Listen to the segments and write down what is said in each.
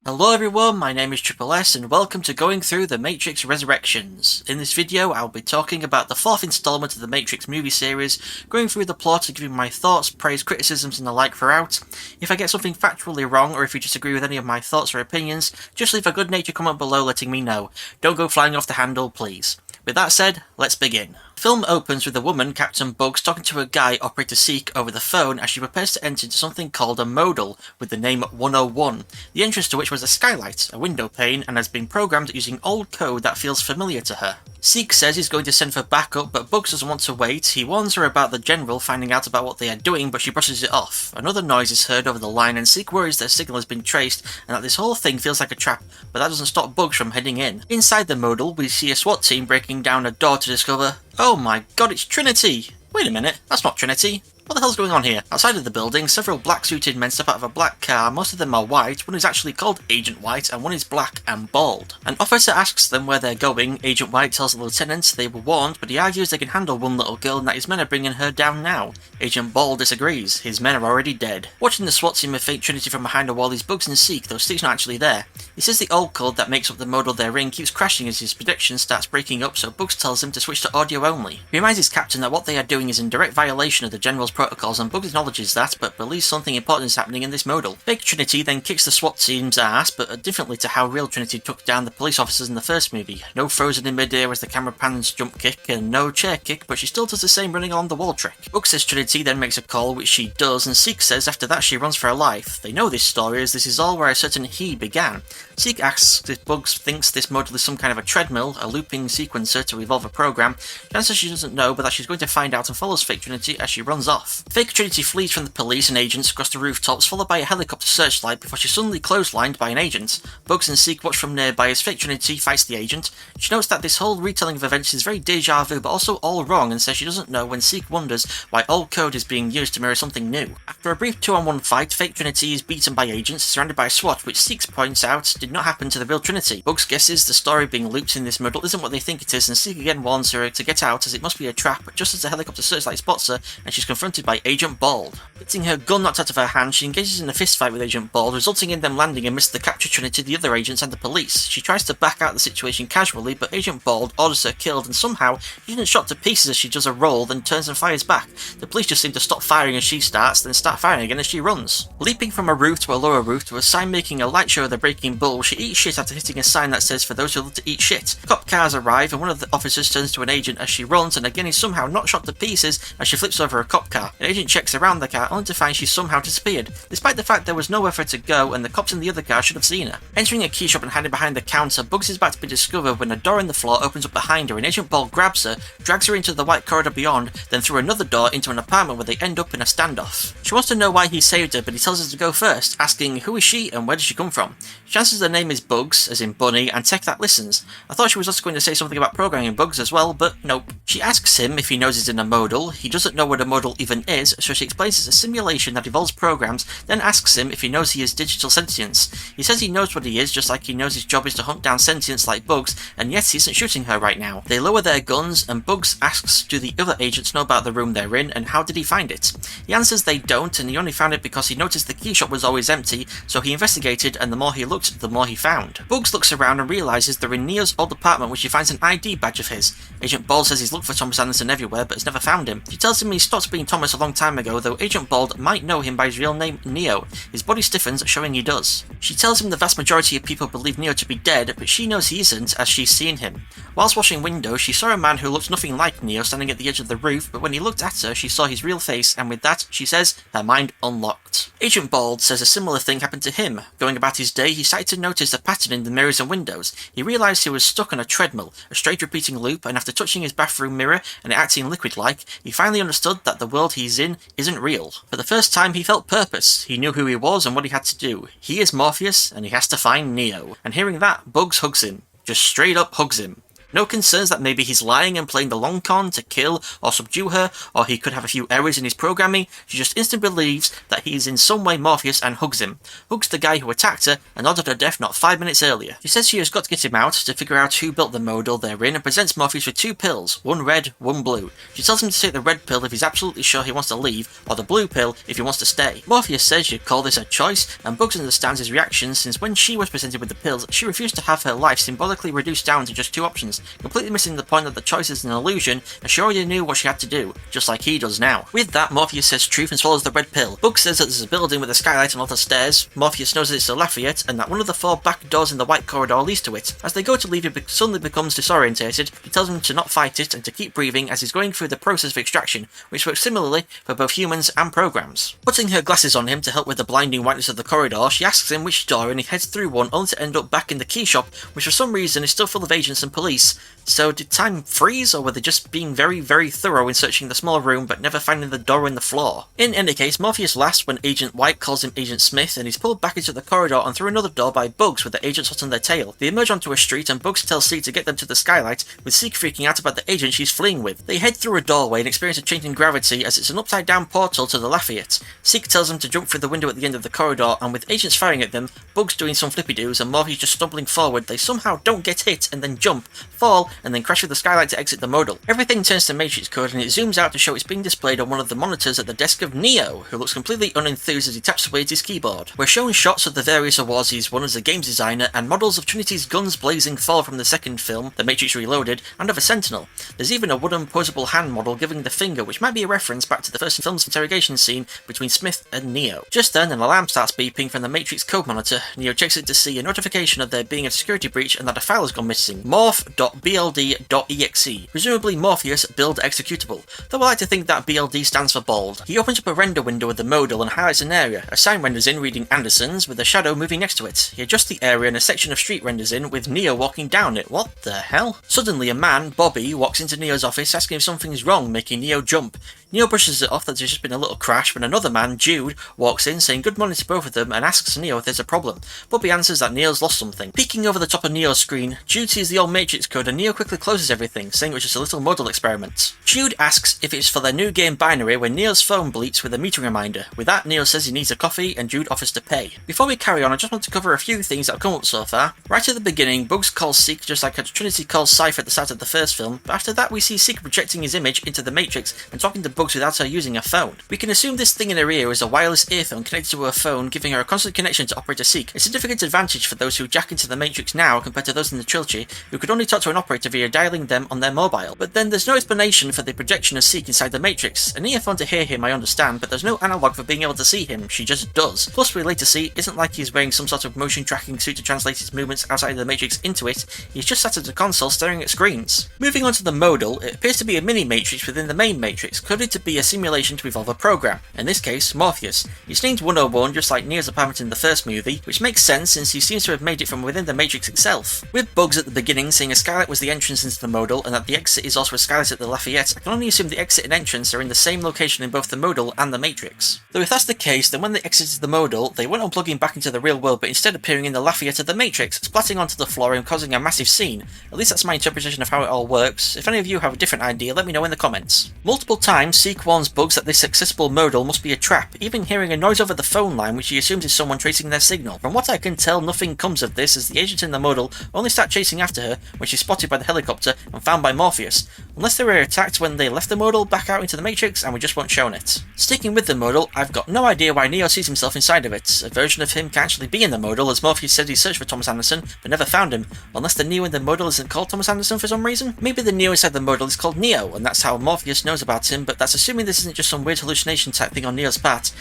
Hello everyone, my name is Triple S and welcome to Going Through the Matrix Resurrections. In this video I'll be talking about the fourth installment of the Matrix movie series, going through the plot and giving my thoughts, praise, criticisms and the like throughout. If I get something factually wrong or if you disagree with any of my thoughts or opinions, just leave a good natured comment below letting me know. Don't go flying off the handle, please. With that said, let's begin. The film opens with a woman, Captain Bugs, talking to a guy, Operator Seek, over the phone as she prepares to enter into something called a modal with the name 101, the entrance to which was a skylight, a window pane, and has been programmed using old code that feels familiar to her. Seek says he's going to send for backup, but Bugs doesn't want to wait. He warns her about the General finding out about what they are doing, but she brushes it off. Another noise is heard over the line, and Seek worries their signal has been traced and that this whole thing feels like a trap, but that doesn't stop Bugs from heading in. Inside the modal, we see a SWAT team breaking down a door to discover, oh my god, it's Trinity! Wait a minute, that's not Trinity. What the hell's going on here? Outside of the building, several black-suited men step out of a black car. Most of them are white, one is actually called Agent White, and one is black and bald. An officer asks them where they're going. Agent White tells the lieutenant they were warned, but he argues they can handle one little girl and that his men are bringing her down now. Agent Bald disagrees. His men are already dead. Watching the SWAT team fake Trinity from behind a wall is Bugs and Seek, though Seek's not actually there. He says the old code that makes up the modal they're in keeps crashing as his prediction starts breaking up, so Bugs tells him to switch to audio only. He reminds his captain that what they are doing is in direct violation of the General's protocols, and Bugs acknowledges that, but believes something important is happening in this modal. Fake Trinity then kicks the SWAT team's ass, but differently to how real Trinity took down the police officers in the first movie. No frozen in mid-air as the camera pans jump kick, and no chair kick, but she still does the same running along the wall trick. Bugs says Trinity then makes a call, which she does, and Seek says after that she runs for her life. They know this story as this is all where a certain he began. Seek asks if Bugs thinks this modal is some kind of a treadmill, a looping sequencer to evolve a program. She answers she doesn't know, but that she's going to find out and follows Fake Trinity as she runs off. Fake Trinity flees from the police and agents across the rooftops, followed by a helicopter searchlight before she's suddenly clotheslined by an agent. Bugs and Seek watch from nearby as Fake Trinity fights the agent. She notes that this whole retelling of events is very deja vu but also all wrong, and says she doesn't know when Seek wonders why old code is being used to mirror something new. After a brief 2-on-1 fight, Fake Trinity is beaten by agents, surrounded by SWAT, which Seek points out did not happen to the real Trinity. Bugs guesses the story being looped in this modal isn't what they think it is, and Seek again warns her to get out as it must be a trap, but just as the helicopter searchlight spots her, and she's confronted by Agent Bald. Getting her gun knocked out of her hand, she engages in a fistfight with Agent Bald, resulting in them landing amidst the captured Trinity, the other agents, and the police. She tries to back out the situation casually, but Agent Bald orders her killed, and somehow she isn't shot to pieces as she does a roll, then turns and fires back. The police just seem to stop firing as she starts, then start firing again as she runs. Leaping from a roof to a lower roof to a sign making a light show of the breaking bull, she eats shit after hitting a sign that says for those who love to eat shit. Cop cars arrive, and one of the officers turns to an agent as she runs, and again is somehow not shot to pieces as she flips over a cop car. An agent checks around the car only to find she's somehow disappeared, despite the fact there was nowhere for her to go and the cops in the other car should have seen her. Entering a key shop and hiding behind the counter, Bugs is about to be discovered when a door in the floor opens up behind her and Agent Ball grabs her, drags her into the white corridor beyond, then through another door into an apartment where they end up in a standoff. She wants to know why he saved her, but he tells her to go first, asking who is she and where does she come from. She answers her name is Bugs, as in Bunny, and Tech that listens. I thought she was also going to say something about programming Bugs as well, but nope. She asks him if he knows he's in a modal. He doesn't know what a modal even is, so she explains it's a simulation that evolves programs, then asks him if he knows he is digital sentience. He says he knows what he is, just like he knows his job is to hunt down sentience like Bugs, and yet he isn't shooting her right now. They lower their guns, and Bugs asks do the other agents know about the room they're in, and how did he find it? He answers they don't, and he only found it because he noticed the key shop was always empty, so he investigated, and the more he looked, the more he found. Bugs looks around and realises they're in Neo's old apartment, which he finds an ID badge of his. Agent Bald says he's looked for Thomas Anderson everywhere, but has never found him. She tells him he stopped being Thomas a long time ago, though Agent Bald might know him by his real name, Neo. His body stiffens, showing he does. She tells him the vast majority of people believe Neo to be dead, but she knows he isn't, as she's seen him. Whilst washing windows, she saw a man who looked nothing like Neo standing at the edge of the roof, but when he looked at her, she saw his real face, and with that, she says, her mind unlocked. Agent Bald says a similar thing happened to him. Going about his day, he started to notice a pattern in the mirrors and windows. He realised he was stuck on a treadmill, a straight repeating loop, and after touching his bathroom mirror and it acting liquid-like, he finally understood that the world he's in isn't real. For the first time, he felt purpose. He knew who he was and what he had to do. He is Morpheus, and he has to find Neo. And hearing that, Bugs hugs him. Just straight up hugs him. No concerns that maybe he's lying and playing the long con to kill or subdue her, or he could have a few errors in his programming. She just instantly believes that he is in some way Morpheus and hugs him. Hugs the guy who attacked her and ordered her death not 5 minutes earlier. She says she has got to get him out to figure out who built the modal they're in and presents Morpheus with 2 pills, one red, one blue. She tells him to take the red pill if he's absolutely sure he wants to leave, or the blue pill if he wants to stay. Morpheus says she'd call this a choice, and Bugs understands his reaction since when she was presented with the pills, she refused to have her life symbolically reduced down to just 2 options, completely missing the point that the choice is an illusion, and she already knew what she had to do, just like he does now. With that, Morpheus says truth and swallows the red pill. Bugs says that there's a building with a skylight and a lot of stairs. Morpheus knows that it's a Lafayette, and that one of the 4 back doors in the white corridor leads to it. As they go to leave, he suddenly becomes disorientated. He tells him to not fight it and to keep breathing as he's going through the process of extraction, which works similarly for both humans and programs. Putting her glasses on him to help with the blinding whiteness of the corridor, she asks him which door and he heads through one only to end up back in the key shop, which for some reason is still full of agents and police. So did time freeze, or were they just being very, very thorough in searching the small room but never finding the door in the floor? In any case, Morpheus laughs when Agent White calls him Agent Smith, and he's pulled back into the corridor and through another door by Bugs with the agents hot on their tail. They emerge onto a street and Bugs tells Seek to get them to the skylight, with Seek freaking out about the agent she's fleeing with. They head through a doorway and experience a change in gravity as it's an upside down portal to the Lafayette. Seek tells them to jump through the window at the end of the corridor, and with agents firing at them, Bugs doing some flippy doos and Morpheus just stumbling forward, they somehow don't get hit and then jump, fall, and then crash through the skylight to exit the modal. Everything turns to Matrix code and it zooms out to show it's being displayed on one of the monitors at the desk of Neo, who looks completely unenthused as he taps away at his keyboard. We're shown shots of the various awards he's won as a games designer and models of Trinity's guns blazing fall from the second film, The Matrix Reloaded, and of a Sentinel. There's even a wooden posable hand model giving the finger, which might be a reference back to the first film's interrogation scene between Smith and Neo. Just then, an alarm starts beeping from the Matrix code monitor. Neo checks it to see a notification of there being a security breach and that a file has gone missing. Morph.bld.exe. Presumably Morpheus build executable, though I like to think that BLD stands for bold. He opens up a render window with the modal and highlights an area. A sign renders in reading Anderson's with a shadow moving next to it. He adjusts the area and a section of street renders in with Neo walking down it. What the hell? Suddenly a man, Bobby, walks into Neo's office asking if something's wrong, making Neo jump. Neo brushes it off that there's just been a little crash when another man, Jude, walks in saying good morning to both of them and asks Neo if there's a problem. Bobby answers that Neo's lost something. Peeking over the top of Neo's screen, Jude sees the old Matrix code and Neo quickly closes everything, saying it was just a little model experiment. Jude asks if it's for their new game Binary when Neo's phone bleeps with a meeting reminder. With that, Neo says he needs a coffee and Jude offers to pay. Before we carry on, I just want to cover a few things that have come up so far. Right at the beginning, Bugs calls Seek just like Trinity calls Cypher at the start of the first film, but after that we see Seek projecting his image into the Matrix and talking to Bugs without her using a phone. We can assume this thing in her ear is a wireless earphone connected to her phone, giving her a constant connection to operator Seek. A significant advantage for those who jack into the Matrix now compared to those in the trilogy who could only talk to an operator via dialing them on their mobile. But then there's no explanation for the projection of Seek inside the Matrix. An earphone to hear him I understand, but there's no analog for being able to see him, she just does. Plus we later see, it isn't like he's wearing some sort of motion tracking suit to translate his movements outside of the Matrix into it, he's just sat at a console staring at screens. Moving on to the modal, it appears to be a mini Matrix within the main Matrix, coded to be a simulation to evolve a program, in this case Morpheus. He's named 101 just like Neo's apartment in the first movie, which makes sense since he seems to have made it from within the Matrix itself. With Bugs at the beginning saying a skylight was the entrance into the modal and that the exit is also a skylight at the Lafayette, I can only assume the exit and entrance are in the same location in both the modal and the Matrix. Though if that's the case, then when they exited the modal, they weren't unplugging back into the real world but instead appearing in the Lafayette of the Matrix, splatting onto the floor and causing a massive scene. At least that's my interpretation of how it all works. If any of you have a different idea, let me know in the comments. Multiple times, Seek warns Bugs that this accessible modal must be a trap, even hearing a noise over the phone line which he assumes is someone tracing their signal. From what I can tell, nothing comes of this as the agents in the modal only start chasing after her when she's spotted by the helicopter and found by Morpheus, unless they were attacked when they left the modal back out into the Matrix and we just weren't shown it. Sticking with the modal, I've got no idea why Neo sees himself inside of it. A version of him can actually be in the modal, as Morpheus said he searched for Thomas Anderson but never found him, unless the Neo in the modal isn't called Thomas Anderson for some reason. Maybe the Neo inside the modal is called Neo and that's how Morpheus knows about him, but that's assuming this isn't just some weird hallucination type thing on Neo's part.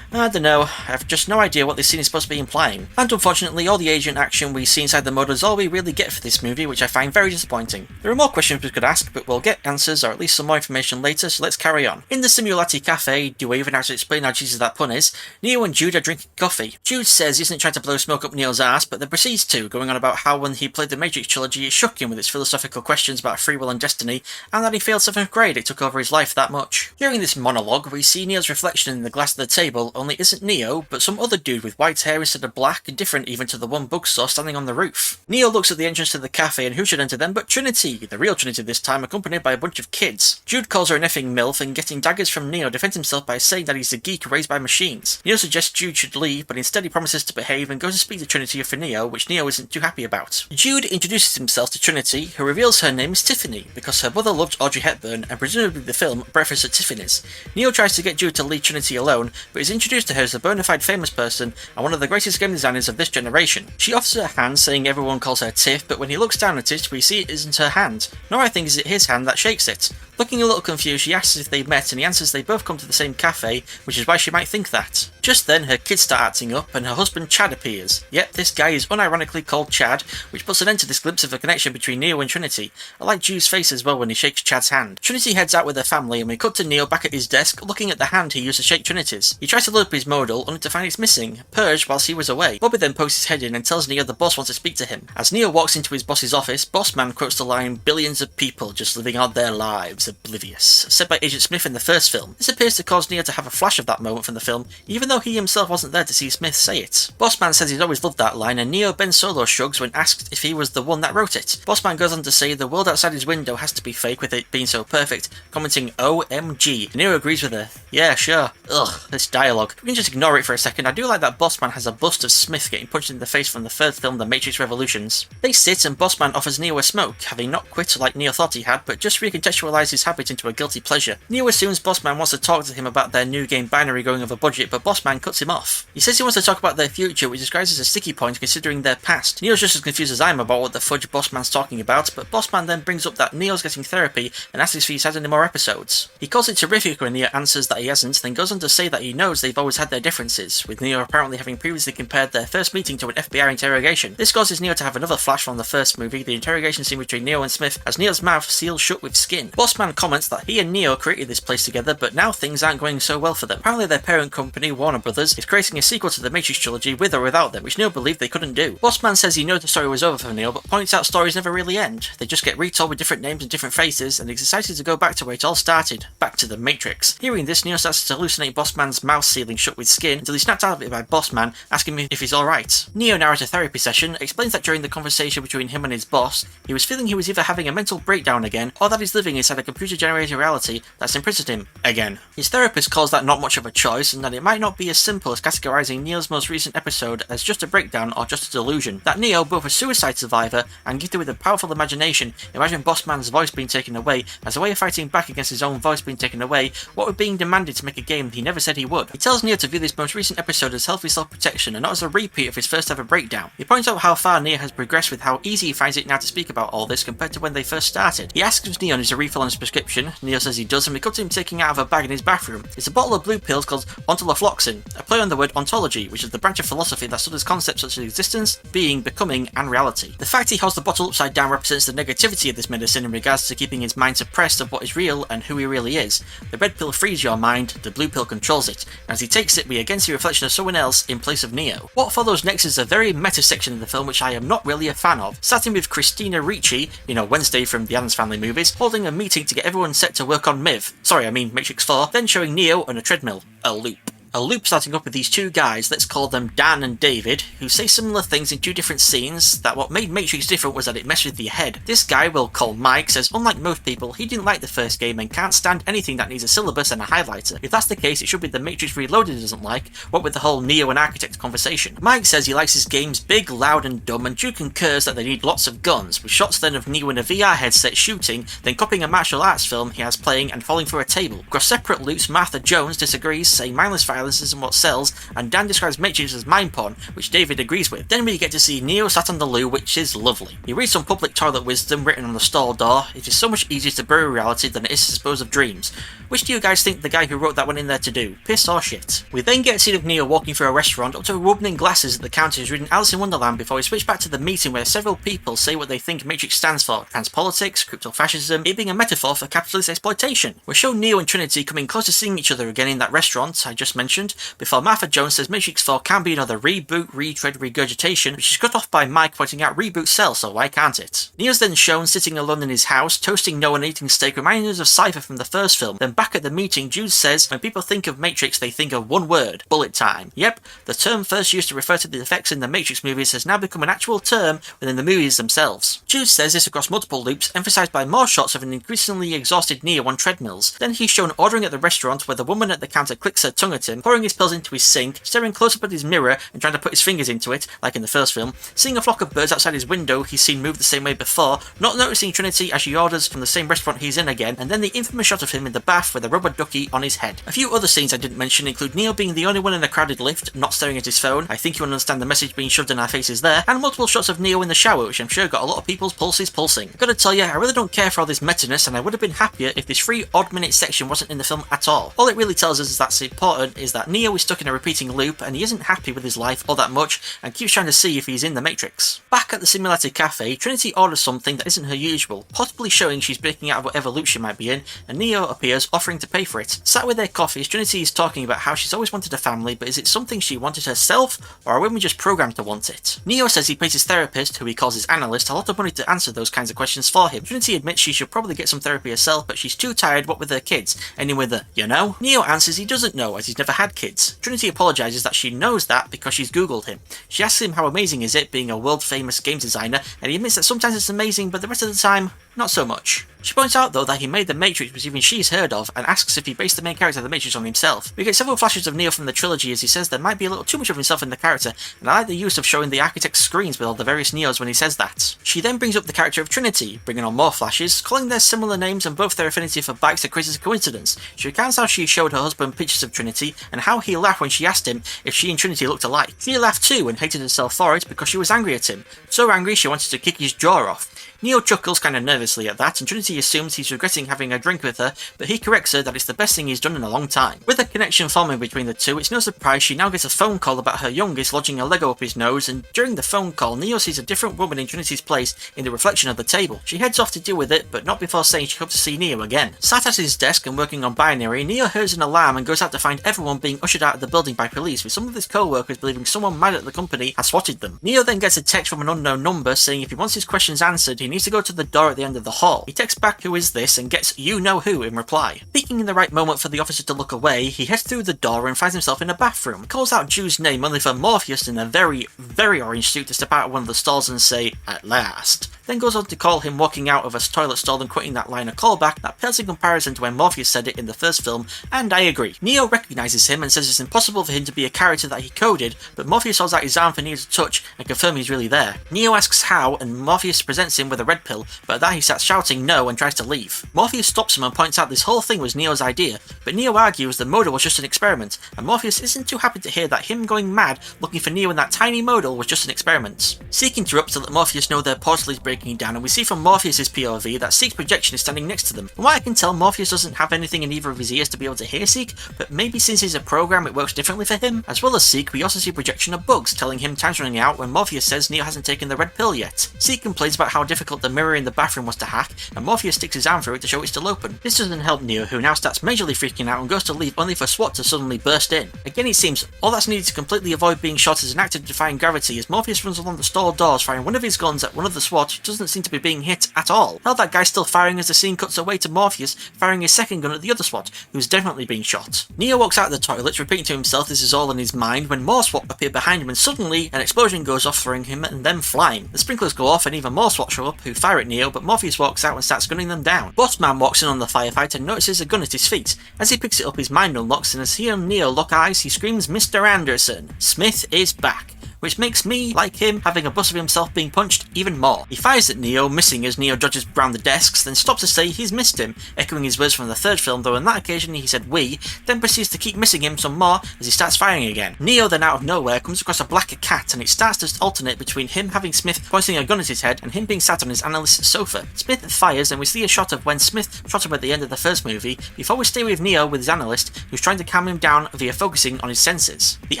I don't know, I have just no idea what this scene is supposed to be implying. And unfortunately, all the agent action we see inside the modal is all we really get for this movie, which I find very disappointing. There are more questions we could ask, but we'll get answers or at least some more information later, so let's carry on. In the Simulati Cafe, do I even have to explain how cheesy that pun is, Neo and Jude are drinking coffee. Jude says he isn't trying to blow smoke up Neo's ass, but then proceeds to, going on about how when he played the Matrix trilogy it shook him with its philosophical questions about free will and destiny, and that he failed 7th grade, it took over his life that much. During this monologue, we see Neo's reflection in the glass of the table, only isn't Neo, but some other dude with white hair instead of black and different even to the one Bugsaw standing on the roof. Neo looks at the entrance to the cafe and who should enter them but Trinity, the real Trinity this time, accompanied by a bunch of kids. Jude calls her an effing MILF and getting daggers from Neo defends himself by saying that he's a geek raised by machines. Neo suggests Jude should leave, but instead he promises to behave and goes to speak to Trinity for Neo, which Neo isn't too happy about. Jude introduces himself to Trinity, who reveals her name is Tiffany, because her mother loved Audrey Hepburn and presumably the film Breakfast at Tiffany's. Neo tries to get Jude to leave Trinity alone, but is introduced to her as a bona fide famous person and one of the greatest game designers of this generation. She offers her hand, saying everyone calls her Tiff, but when he looks down at it, we see it isn't her hand, nor I think is it his hand that shakes it. Looking a little confused, she asks if they met and he answers they both come to the same cafe, which is why she might think that. Just then, her kids start acting up and her husband Chad appears. Yep, this guy is unironically called Chad, which puts an end to this glimpse of a connection between Neo and Trinity. I like Jude's face as well when he shakes Chad's hand. Trinity heads out with her family and we cut to Neo back at his desk looking at the hand he used to shake Trinity's. He tries to load up his modal only to find it's missing, purged whilst he was away. Bobby then pokes his head in and tells Neo the boss wants to speak to him. As Neo walks into his boss's office, Bossman quotes the line, "Billions of people just living out their lives, oblivious," said by Agent Smith in the first film. This appears to cause Neo to have a flash of that moment from the film, even though he himself wasn't there to see Smith say it. Bossman says he's always loved that line, and Neo Ben Solo shrugs when asked if he was the one that wrote it. Bossman goes on to say the world outside his window has to be fake with it being so perfect, commenting OMG. Neo agrees with her. Yeah, sure. Ugh, this dialogue. We can just ignore it for a second. I do like that Bossman has a bust of Smith getting punched in the face from the third film, The Matrix Revolutions. They sit and Bossman offers Neo a smoke, having not quit like Neo thought he had, but just recontextualized his habit into a guilty pleasure. Neo assumes Bossman wants to talk to him about their new game Binary going over budget, but Bossman cuts him off. He says he wants to talk about their future, which describes as a sticky point considering their past. Neo's just as confused as I am about what the fudge Bossman's talking about, but Bossman then brings up that Neo's getting therapy and asks if he's had any more episodes. He calls it terrific when Neo answers that he hasn't, then goes on to say that he knows they've always had their differences, with Neo apparently having previously compared their first meeting to an FBI interrogation. This causes Neo to have another flash from the first movie, the interrogation scene between Neo and Smith, as Neo's mouth seals shut with skin. Bossman comments that he and Neo created this place together, but now things aren't going so well for them. Apparently their parent company, Warner Brothers, is creating a sequel to the Matrix trilogy with or without them, which Neo believed they couldn't do. Bossman says he knows the story was over for Neo, but points out stories never really end. They just get retold with different names and different faces, and he's excited to go back to where it all started, back to the Matrix. Hearing this, Neo starts to hallucinate Bossman's mouth sealing shut with skin, until he's snapped out of it by Bossman, asking him if he's alright. Neo, now at a therapy session, explains that during the conversation between him and his boss, he was feeling he was either having a mental breakdown again, or that he's living inside a computer-generated reality that's imprisoned him again. His therapist calls that not much of a choice, and that it might not be as simple as categorizing Neo's most recent episode as just a breakdown or just a delusion. That Neo, both a suicide survivor and gifted with a powerful imagination, imagined Bossman's voice being taken away as a way of fighting back against his own voice being taken away, what was being demanded to make a game he never said he would. He tells Neo to view this most recent episode as healthy self-protection and not as a repeat of his first ever breakdown. He points out how far Neo has progressed with how easy he finds it now to speak about all this compared to when they first started. He asks if Neo needs a refill on his prescription. Neo says he does, and we cut to him taking out of a bag in his bathroom. It's a bottle of blue pills called ontolofloxacin, a play on the word ontology, which is the branch of philosophy that studies concepts such as existence, being, becoming, and reality. The fact he holds the bottle upside down represents the negativity of this medicine in regards to keeping his mind suppressed of what is real and who he really is. The red pill frees your mind, the blue pill controls it, and as he takes it, we again see a reflection of someone else in place of Neo. What follows next is a very meta section of the film which I am not really a fan of, starting with Christina Ricci, Wednesday from the Addams Family movies, holding a meeting to get everyone set to work on Matrix 4, then showing Neo on a treadmill, a loop. A loop starting up with these two guys, let's call them Dan and David, who say similar things in two different scenes, that what made Matrix different was that it messed with your head. This guy, we'll call Mike, says unlike most people, he didn't like the first game and can't stand anything that needs a syllabus and a highlighter. If that's the case, it should be the Matrix Reloaded he doesn't like, what with the whole Neo and Architect conversation. Mike says he likes his games big, loud and dumb, and Duke concurs that they need lots of guns, with shots then of Neo in a VR headset shooting, then copying a martial arts film he has playing and falling through a table. Across separate loops, Martha Jones disagrees, saying mindless violence isn't what sells, and Dan describes Matrix as mind porn, which David agrees with. Then we get to see Neo sat on the loo, which is lovely. He reads some public toilet wisdom written on the stall door. It is so much easier to bury reality than it is to dispose of dreams. Which do you guys think the guy who wrote that went in there to do? Piss or shit? We then get a scene of Neo walking through a restaurant up to a woman in glasses at the counter who's reading Alice in Wonderland before we switch back to the meeting where several people say what they think Matrix stands for: trans-politics, crypto-fascism, it being a metaphor for capitalist exploitation. We're shown Neo and Trinity coming close to seeing each other again in that restaurant I just mentioned mentioned, before Martha Jones says Matrix 4 can be another reboot, retread, regurgitation, which is cut off by Mike pointing out reboot sells, so why can't it? Neo's then shown sitting alone in his house, toasting Noah and eating steak, reminding us of Cypher from the first film. Then back at the meeting, Jude says, when people think of Matrix, they think of one word, bullet time. Yep, the term first used to refer to the effects in the Matrix movies has now become an actual term within the movies themselves. Jude says this across multiple loops, emphasised by more shots of an increasingly exhausted Neo on treadmills. Then he's shown ordering at the restaurant where the woman at the counter clicks her tongue at him, pouring his pills into his sink, staring close up at his mirror and trying to put his fingers into it, like in the first film, seeing a flock of birds outside his window he's seen move the same way before, not noticing Trinity as she orders from the same restaurant he's in again, and then the infamous shot of him in the bath with a rubber ducky on his head. A few other scenes I didn't mention include Neo being the only one in a crowded lift, not staring at his phone, I think you understand the message being shoved in our faces there, and multiple shots of Neo in the shower, which I'm sure got a lot of people's pulses pulsing. I've got to tell you, I really don't care for all this meta-ness, and I would have been happier if this 3 odd minute section wasn't in the film at all. All it really tells us is that's important is that Neo is stuck in a repeating loop and he isn't happy with his life all that much and keeps trying to see if he's in the Matrix. Back at the simulated cafe, Trinity orders something that isn't her usual, possibly showing she's breaking out of whatever loop she might be in, and Neo appears offering to pay for it. Sat with their coffees, Trinity is talking about how she's always wanted a family, but is it something she wanted herself or are women just programmed to want it? Neo says he pays his therapist, who he calls his analyst, a lot of money to answer those kinds of questions for him. Trinity admits she should probably get some therapy herself, but she's too tired what with her kids, ending with a, you know? Neo answers he doesn't know as he's never had kids. Trinity apologises that she knows that because she's googled him. She asks him how amazing is it being a world famous game designer, and he admits that sometimes it's amazing but the rest of the time, not so much. She points out though that he made the Matrix which even she's heard of, and asks if he based the main character of the Matrix on himself. We get several flashes of Neo from the trilogy as he says there might be a little too much of himself in the character, and I like the use of showing the architect's screens with all the various Neos when he says that. She then brings up the character of Trinity, bringing on more flashes, calling their similar names and both their affinity for bikes a crazy coincidence. She recounts how she showed her husband pictures of Trinity, and how he laughed when she asked him if she and Trinity looked alike. She laughed too and hated herself for it because she was angry at him, so angry she wanted to kick his jaw off. Neo chuckles kinda nervously at that, and Trinity assumes he's regretting having a drink with her, but he corrects her that it's the best thing he's done in a long time. With a connection forming between the two, it's no surprise she now gets a phone call about her youngest lodging a Lego up his nose, and during the phone call, Neo sees a different woman in Trinity's place in the reflection of the table. She heads off to deal with it, but not before saying she hopes to see Neo again. Sat at his desk and working on binary, Neo hears an alarm and goes out to find everyone being ushered out of the building by police, with some of his co-workers believing someone mad at the company has swatted them. Neo then gets a text from an unknown number saying if he wants his questions answered, he needs to go to the door at the end of the hall. He texts back who is this and gets you know who in reply. Peeking in the right moment for the officer to look away, he heads through the door and finds himself in a bathroom. He calls out Jude's name only for Morpheus in a very, very orange suit to step out of one of the stalls and say, "At last." Then goes on to call him walking out of a toilet stall and quoting that line a callback that pales in comparison to when Morpheus said it in the first film, and I agree. Neo recognises him and says it's impossible for him to be a character that he coded, but Morpheus holds out his arm for Neo to touch and confirm he's really there. Neo asks how, and Morpheus presents him with a red pill, but at that he starts shouting no and tries to leave. Morpheus stops him and points out this whole thing was Neo's idea, but Neo argues the modal was just an experiment, and Morpheus isn't too happy to hear that him going mad looking for Neo in that tiny modal was just an experiment. Seek interrupts to let Morpheus know their portal is breaking down, and we see from Morpheus' POV that Seek's projection is standing next to them. From what I can tell, Morpheus doesn't have anything in either of his ears to be able to hear Seek, but maybe since he's a program it works differently for him. As well as Seek, we also see a projection of Bugs telling him time's running out when Morpheus says Neo hasn't taken the red pill yet. Seek complains about how difficult the mirror in the bathroom was to hack, and Morpheus sticks his arm through it to show it's still open. This doesn't help Neo, who now starts majorly freaking out and goes to leave only for SWAT to suddenly burst in. Again, it seems all that's needed to completely avoid being shot is an act of defying gravity as Morpheus runs along the stall doors firing one of his guns at one of the SWAT who doesn't seem to be being hit at all. Hell, that guy's still firing as the scene cuts away to Morpheus firing his second gun at the other SWAT, who's definitely being shot. Neo walks out of the toilet, repeating to himself this is all in his mind, when more SWAT appear behind him and suddenly an explosion goes off, throwing him and them flying. The sprinklers go off and even more SWAT show up who fire at Neo, but Morpheus walks out and starts gunning them down. Bossman walks in on the firefight and notices a gun at his feet. As he picks it up, his mind unlocks, and as he and Neo lock eyes, he screams, "Mr. Anderson, Smith is back," which makes me, like him, having a bust of himself being punched even more. He fires at Neo, missing as Neo dodges around the desks, then stops to say he's missed him, echoing his words from the third film, though on that occasion he said we, then proceeds to keep missing him some more as he starts firing again. Neo then out of nowhere comes across a black cat, and it starts to alternate between him having Smith pointing a gun at his head and him being sat on his analyst's sofa. Smith fires and we see a shot of when Smith shot him at the end of the first movie, before we stay with Neo with his analyst, who's trying to calm him down via focusing on his senses. The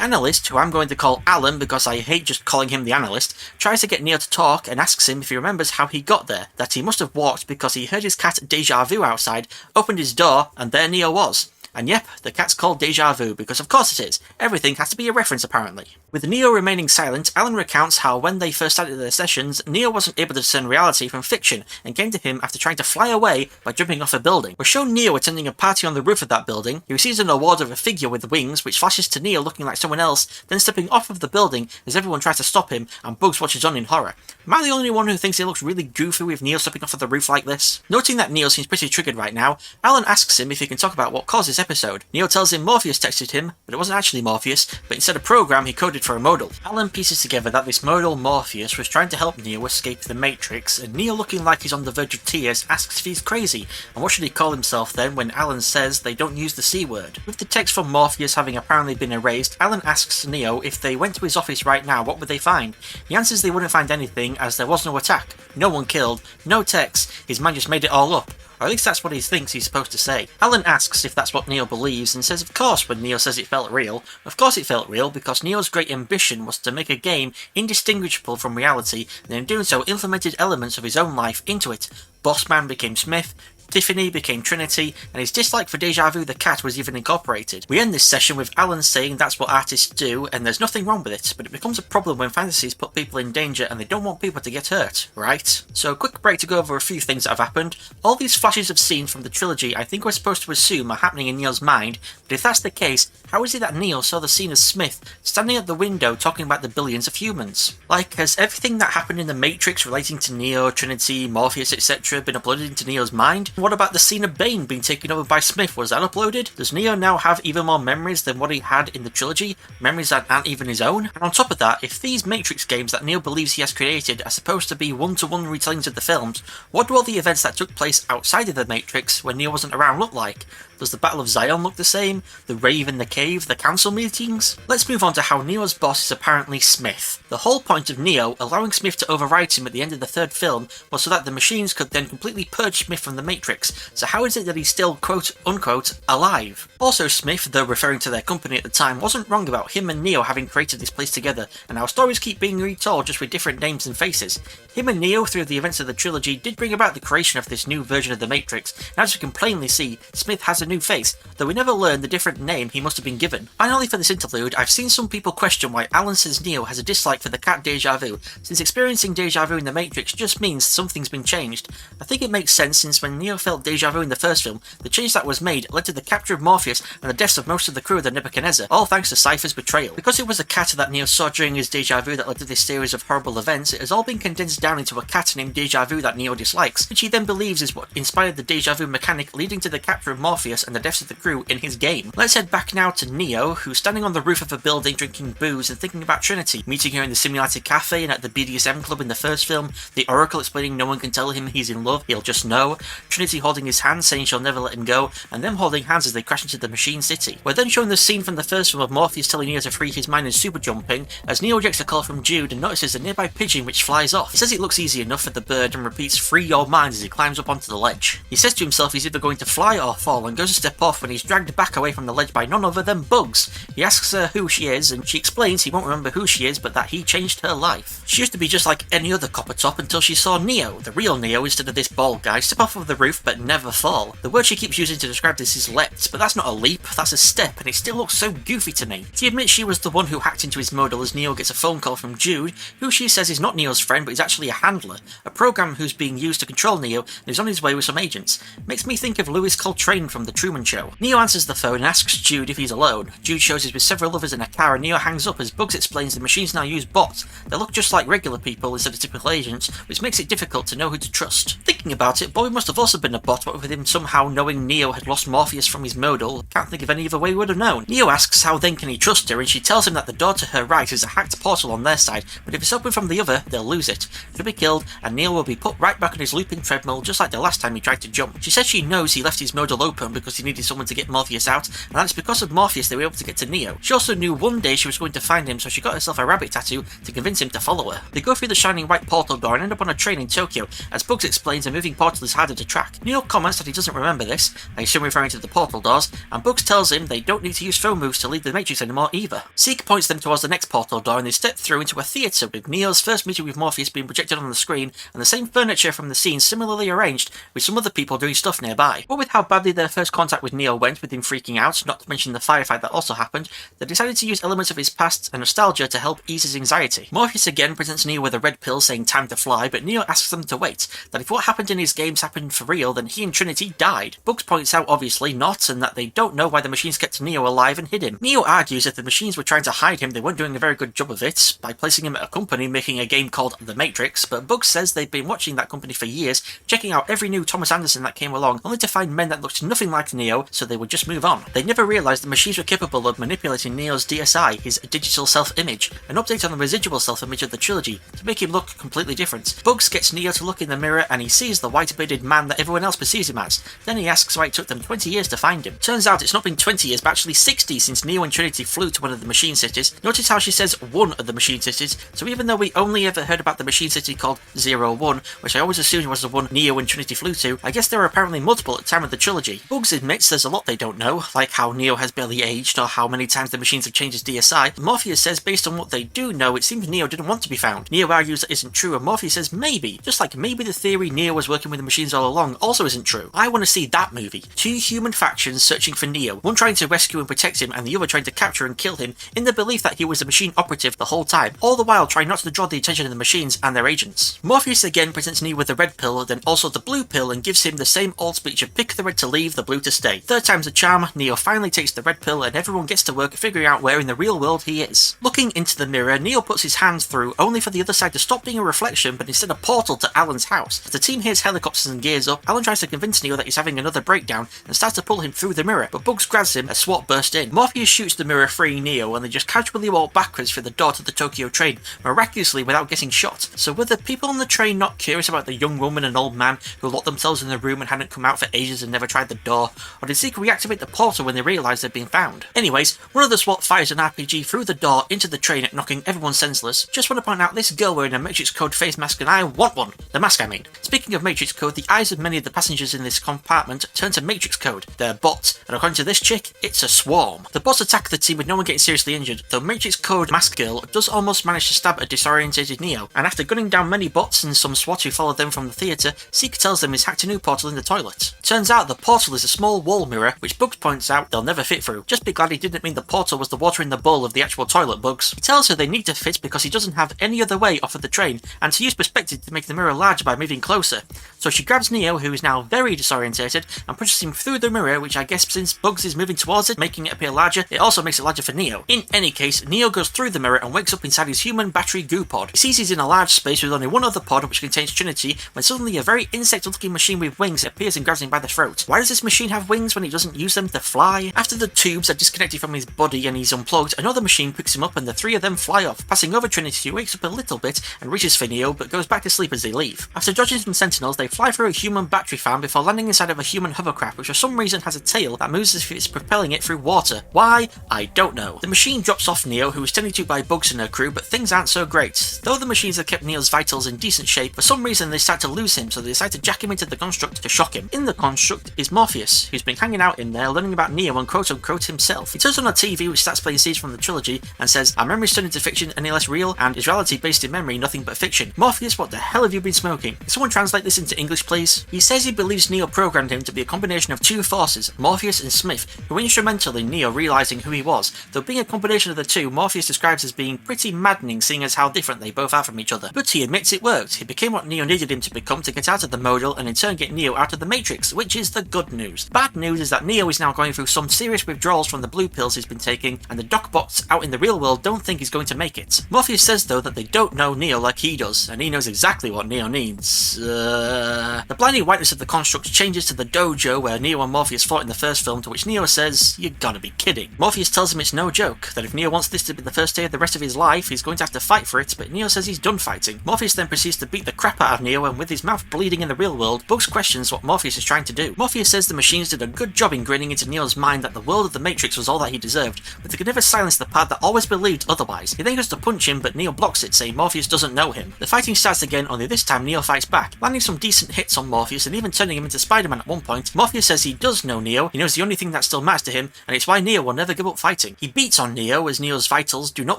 analyst, who I'm going to call Alan because I hate just calling him the analyst, tries to get Neo to talk and asks him if he remembers how he got there, that he must have walked because he heard his cat Deja Vu outside, opened his door, and there Neo was. And yep, the cat's called Deja Vu, because of course it is. Everything has to be a reference apparently. With Neo remaining silent, Alan recounts how when they first started their sessions, Neo wasn't able to discern reality from fiction, and came to him after trying to fly away by jumping off a building. We're shown Neo attending a party on the roof of that building. He receives an award of a figure with wings, which flashes to Neo looking like someone else, then stepping off of the building as everyone tries to stop him, and Bugs watches on in horror. Am I the only one who thinks it looks really goofy with Neo stepping off of the roof like this? Noting that Neo seems pretty triggered right now, Alan asks him if he can talk about what caused this episode. Neo tells him Morpheus texted him, but it wasn't actually Morpheus, but instead a program he coded for a modal. Alan pieces together that this modal Morpheus was trying to help Neo escape the Matrix, and Neo, looking like he's on the verge of tears, asks if he's crazy, and what should he call himself then when Alan says they don't use the C word. With the text from Morpheus having apparently been erased, Alan asks Neo if they went to his office right now, what would they find? He answers they wouldn't find anything, as there was no attack, no one killed, no text, his man just made it all up. Or at least that's what he thinks he's supposed to say. Alan asks if that's what Neo believes, and says of course when Neo says it felt real. Of course it felt real, because Neo's great ambition was to make a game indistinguishable from reality, and in doing so implemented elements of his own life into it. Bossman became Smith, Tiffany became Trinity, and his dislike for Deja Vu the cat was even incorporated. We end this session with Alan saying that's what artists do, and there's nothing wrong with it, but it becomes a problem when fantasies put people in danger and they don't want people to get hurt, right? So a quick break to go over a few things that have happened. All these flashes of scenes from the trilogy I think we're supposed to assume are happening in Neo's mind, but if that's the case, how is it that Neo saw the scene of Smith standing at the window talking about the billions of humans? Like, has everything that happened in the Matrix relating to Neo, Trinity, Morpheus, etc. been uploaded into Neo's mind? What about the scene of Bane being taken over by Smith? Was that uploaded? Does Neo now have even more memories than what he had in the trilogy? Memories that aren't even his own? And on top of that, if these Matrix games that Neo believes he has created are supposed to be one-to-one retellings of the films, what do all the events that took place outside of the Matrix when Neo wasn't around look like? Does the Battle of Zion look the same? The rave in the cave? The council meetings? Let's move on to how Neo's boss is apparently Smith. The whole point of Neo allowing Smith to override him at the end of the third film was so that the machines could then completely purge Smith from the Matrix, so how is it that he's still quote-unquote alive? Also Smith, though referring to their company at the time, wasn't wrong about him and Neo having created this place together, and our stories keep being retold just with different names and faces. Him and Neo, through the events of the trilogy, did bring about the creation of this new version of the Matrix, and as we can plainly see, Smith has a new face, though we never learn the different name he must have been given. Finally, for this interlude, I've seen some people question why Alan says Neo has a dislike for the cat Deja Vu, since experiencing Deja Vu in the Matrix just means something's been changed. I think it makes sense, since when Neo felt Deja Vu in the first film, the change that was made led to the capture of Morpheus and the deaths of most of the crew of the Nebuchadnezzar, all thanks to Cypher's betrayal. Because it was a cat that Neo saw during his Deja Vu that led to this series of horrible events, it has all been condensed down into a cat named Deja Vu that Neo dislikes, which he then believes is what inspired the Deja Vu mechanic leading to the capture of Morpheus and the deaths of the crew in his game. Let's head back now to Neo, who's standing on the roof of a building drinking booze and thinking about Trinity, meeting her in the simulated cafe and at the BDSM club in the first film, the Oracle explaining no one can tell him he's in love, he'll just know, Trinity holding his hand saying she'll never let him go, and them holding hands as they crash into the Machine City. We're then shown the scene from the first film of Morpheus telling Neo to free his mind and super jumping, as Neo rejects a call from Jude and notices a nearby pigeon which flies off. He says it looks easy enough for the bird and repeats free your mind as he climbs up onto the ledge. He says to himself he's either going to fly or fall and goes a step off when he's dragged back away from the ledge by none other than Bugs. He asks her who she is and she explains he won't remember who she is but that he changed her life. She used to be just like any other copper top until she saw Neo, the real Neo, instead of this bald guy, step off of the roof but never fall. The word she keeps using to describe this is leapt, but that's not a leap, that's a step, and it still looks so goofy to me. She admits she was the one who hacked into his modal as Neo gets a phone call from Jude, who she says is not Neo's friend but is actually a handler, a program who's being used to control Neo and is on his way with some agents. Makes me think of Louis Coltrane from The Truman Show. Neo answers the phone and asks Jude if he's alone. Jude shows he's with several others in a car and Neo hangs up as Bugs explains the machines now use bots. They look just like regular people instead of typical agents, which makes it difficult to know who to trust. Thinking about it, Bobby must have also been a bot, but with him somehow knowing Neo had lost Morpheus from his modal. Can't think of any other way he would have known. Neo asks how then can he trust her, and she tells him that the door to her right is a hacked portal on their side, but if it's open from the other, they'll lose it. He'll be killed, and Neo will be put right back on his looping treadmill just like the last time he tried to jump. She says she knows he left his modal open because he needed someone to get Morpheus out, and that's because of Morpheus they were able to get to Neo. She also knew one day she was going to find him, so she got herself a rabbit tattoo to convince him to follow her. They go through the shining white portal door and end up on a train in Tokyo. As Bugs explains, a moving portal is harder to track. back. Neo comments that he doesn't remember this, I assume referring to the portal doors, and Bugs tells him they don't need to use phone moves to leave the Matrix anymore either. Zeke points them towards the next portal door and they step through into a theatre with Neo's first meeting with Morpheus being projected on the screen and the same furniture from the scene similarly arranged with some other people doing stuff nearby. But with how badly their first contact with Neo went, with him freaking out, not to mention the firefight that also happened, they decided to use elements of his past and nostalgia to help ease his anxiety. Morpheus again presents Neo with a red pill saying time to fly, but Neo asks them to wait, that if what happened in his games happened for real, then he and Trinity died. Bugs points out obviously not, and that they don't know why the machines kept Neo alive and hid him. Neo argues that the machines were trying to hide him, they weren't doing a very good job of it, by placing him at a company making a game called The Matrix, but Bugs says they've been watching that company for years, checking out every new Thomas Anderson that came along, only to find men that looked nothing like Neo, so they would just move on. They never realised the machines were capable of manipulating Neo's DSI, his digital self-image, an update on the residual self-image of the trilogy, to make him look completely different. Bugs gets Neo to look in the mirror and he sees the white-bearded man that everyone else perceives him as. Then he asks why it took them 20 years to find him. Turns out it's not been 20 years, but actually 60 since Neo and Trinity flew to one of the machine cities. Notice how she says one of the machine cities, so even though we only ever heard about the machine city called 01, which I always assumed was the one Neo and Trinity flew to, I guess there are apparently multiple at the time of the trilogy. Bugs admits there's a lot they don't know, like how Neo has barely aged or how many times the machines have changed his DSI. Morpheus says based on what they do know, it seems Neo didn't want to be found. Neo argues that isn't true, and Morpheus says maybe, just like maybe the theory Neo was working with the machines all along also isn't true. I want to see that movie. Two human factions searching for Neo, one trying to rescue and protect him and the other trying to capture and kill him in the belief that he was a machine operative the whole time, all the while trying not to draw the attention of the machines and their agents. Morpheus again presents Neo with the red pill, then also the blue pill, and gives him the same old speech of pick the red to leave, the blue to stay. Third time's a charm, Neo finally takes the red pill and everyone gets to work figuring out where in the real world he is. Looking into the mirror, Neo puts his hands through, only for the other side to stop being a reflection but instead a portal to Alan's house. As the team hears helicopters and gears up, Alan tries to convince Neo that he's having another breakdown and starts to pull him through the mirror, but Bugs grabs him as SWAT burst in. Morpheus shoots the mirror freeing Neo and they just casually walk backwards through the door to the Tokyo train, miraculously without getting shot. So were the people on the train not curious about the young woman and old man who locked themselves in the room and hadn't come out for ages and never tried the door, or did Zeke reactivate the portal when they realised they'd been found? Anyways, one of the SWAT fires an RPG through the door into the train, knocking everyone senseless. Just want to point out this girl wearing a Matrix Code face mask and I want one. The mask I mean. Speaking of Matrix Code, the eyes of many of the passengers in this compartment turn to Matrix Code. They're bots, and according to this chick, it's a swarm. The bots attack the team with no one getting seriously injured, though Matrix Code mask girl does almost manage to stab a disorientated Neo, and after gunning down many bots and some SWAT who followed them from the theatre, Zeke tells them he's hacked a new portal in the toilet. Turns out the portal is a small wall mirror, which Bugs points out they'll never fit through. Just be glad he didn't mean the portal was the water in the bowl of the actual toilet, Bugs. He tells her they need to fit because he doesn't have any other way off of the train, and to use perspective to make the mirror larger by moving closer. So she grabs Neo, who is now very disorientated, and pushes him through the mirror, which I guess since Bugs is moving towards it, making it appear larger, it also makes it larger for Neo. In any case, Neo goes through the mirror and wakes up inside his human battery goo pod. He sees he's in a large space with only one other pod which contains Trinity, when suddenly a very insect-looking machine with wings appears and grabs him by the throat. Why does this machine have wings when he doesn't use them to fly? After the tubes are disconnected from his body and he's unplugged, another machine picks him up and the three of them fly off, passing over Trinity, who wakes up a little bit and reaches for Neo but goes back to sleep as they leave. After dodging some sentinels, they fly through a human battery farm before landing inside of a human hovercraft which for some reason has a tail that moves as if it's propelling it through water. Why? I don't know. The machine drops off Neo, who is tended to by Bugs and her crew, but things aren't so great. Though the machines have kept Neo's vitals in decent shape, for some reason they start to lose him, so they decide to jack him into the construct to shock him. In the construct is Morpheus, who's been hanging out in there learning about Neo and quote-unquote himself. He turns on a TV which starts playing scenes from the trilogy and says, "Our memories turn into fiction any less real, and is reality based in memory nothing but fiction?" Morpheus, what the hell have you been smoking? Can someone translate this into English please? He says he believes Neo programmed him to be a combination of two forces, Morpheus and Smith, who were instrumental in Neo realising who he was, though being a combination of the two, Morpheus describes as being pretty maddening seeing as how different they both are from each other. But he admits it worked. He became what Neo needed him to become to get out of the modal and in turn get Neo out of the Matrix, which is the good news. Bad news is that Neo is now going through some serious withdrawals from the blue pills he's been taking, and the Docbots out in the real world don't think he's going to make it. Morpheus says though that they don't know Neo like he does, and he knows exactly what Neo needs. The blinding whiteness of the construct changes to the dojo where Neo and Morpheus fought in the first film, to which Neo says, "You gotta be kidding." Morpheus tells him it's no joke, that if Neo wants this to be the first day of the rest of his life, he's going to have to fight for it, but Neo says he's done fighting. Morpheus then proceeds to beat the crap out of Neo, and with his mouth bleeding in the real world, Bugs questions what Morpheus is trying to do. Morpheus says the machines did a good job ingraining into Neo's mind that the world of the Matrix was all that he deserved, but they could never silence the part that always believed otherwise. He then goes to punch him, but Neo blocks it, saying Morpheus doesn't know him. The fighting starts again, only this time Neo fights back, landing some decent hits on Morpheus, Morpheus and even turning him into Spider-Man at one point, Morpheus says he does know Neo, he knows the only thing that still matters to him, and it's why Neo will never give up fighting. He beats on Neo as Neo's vitals do not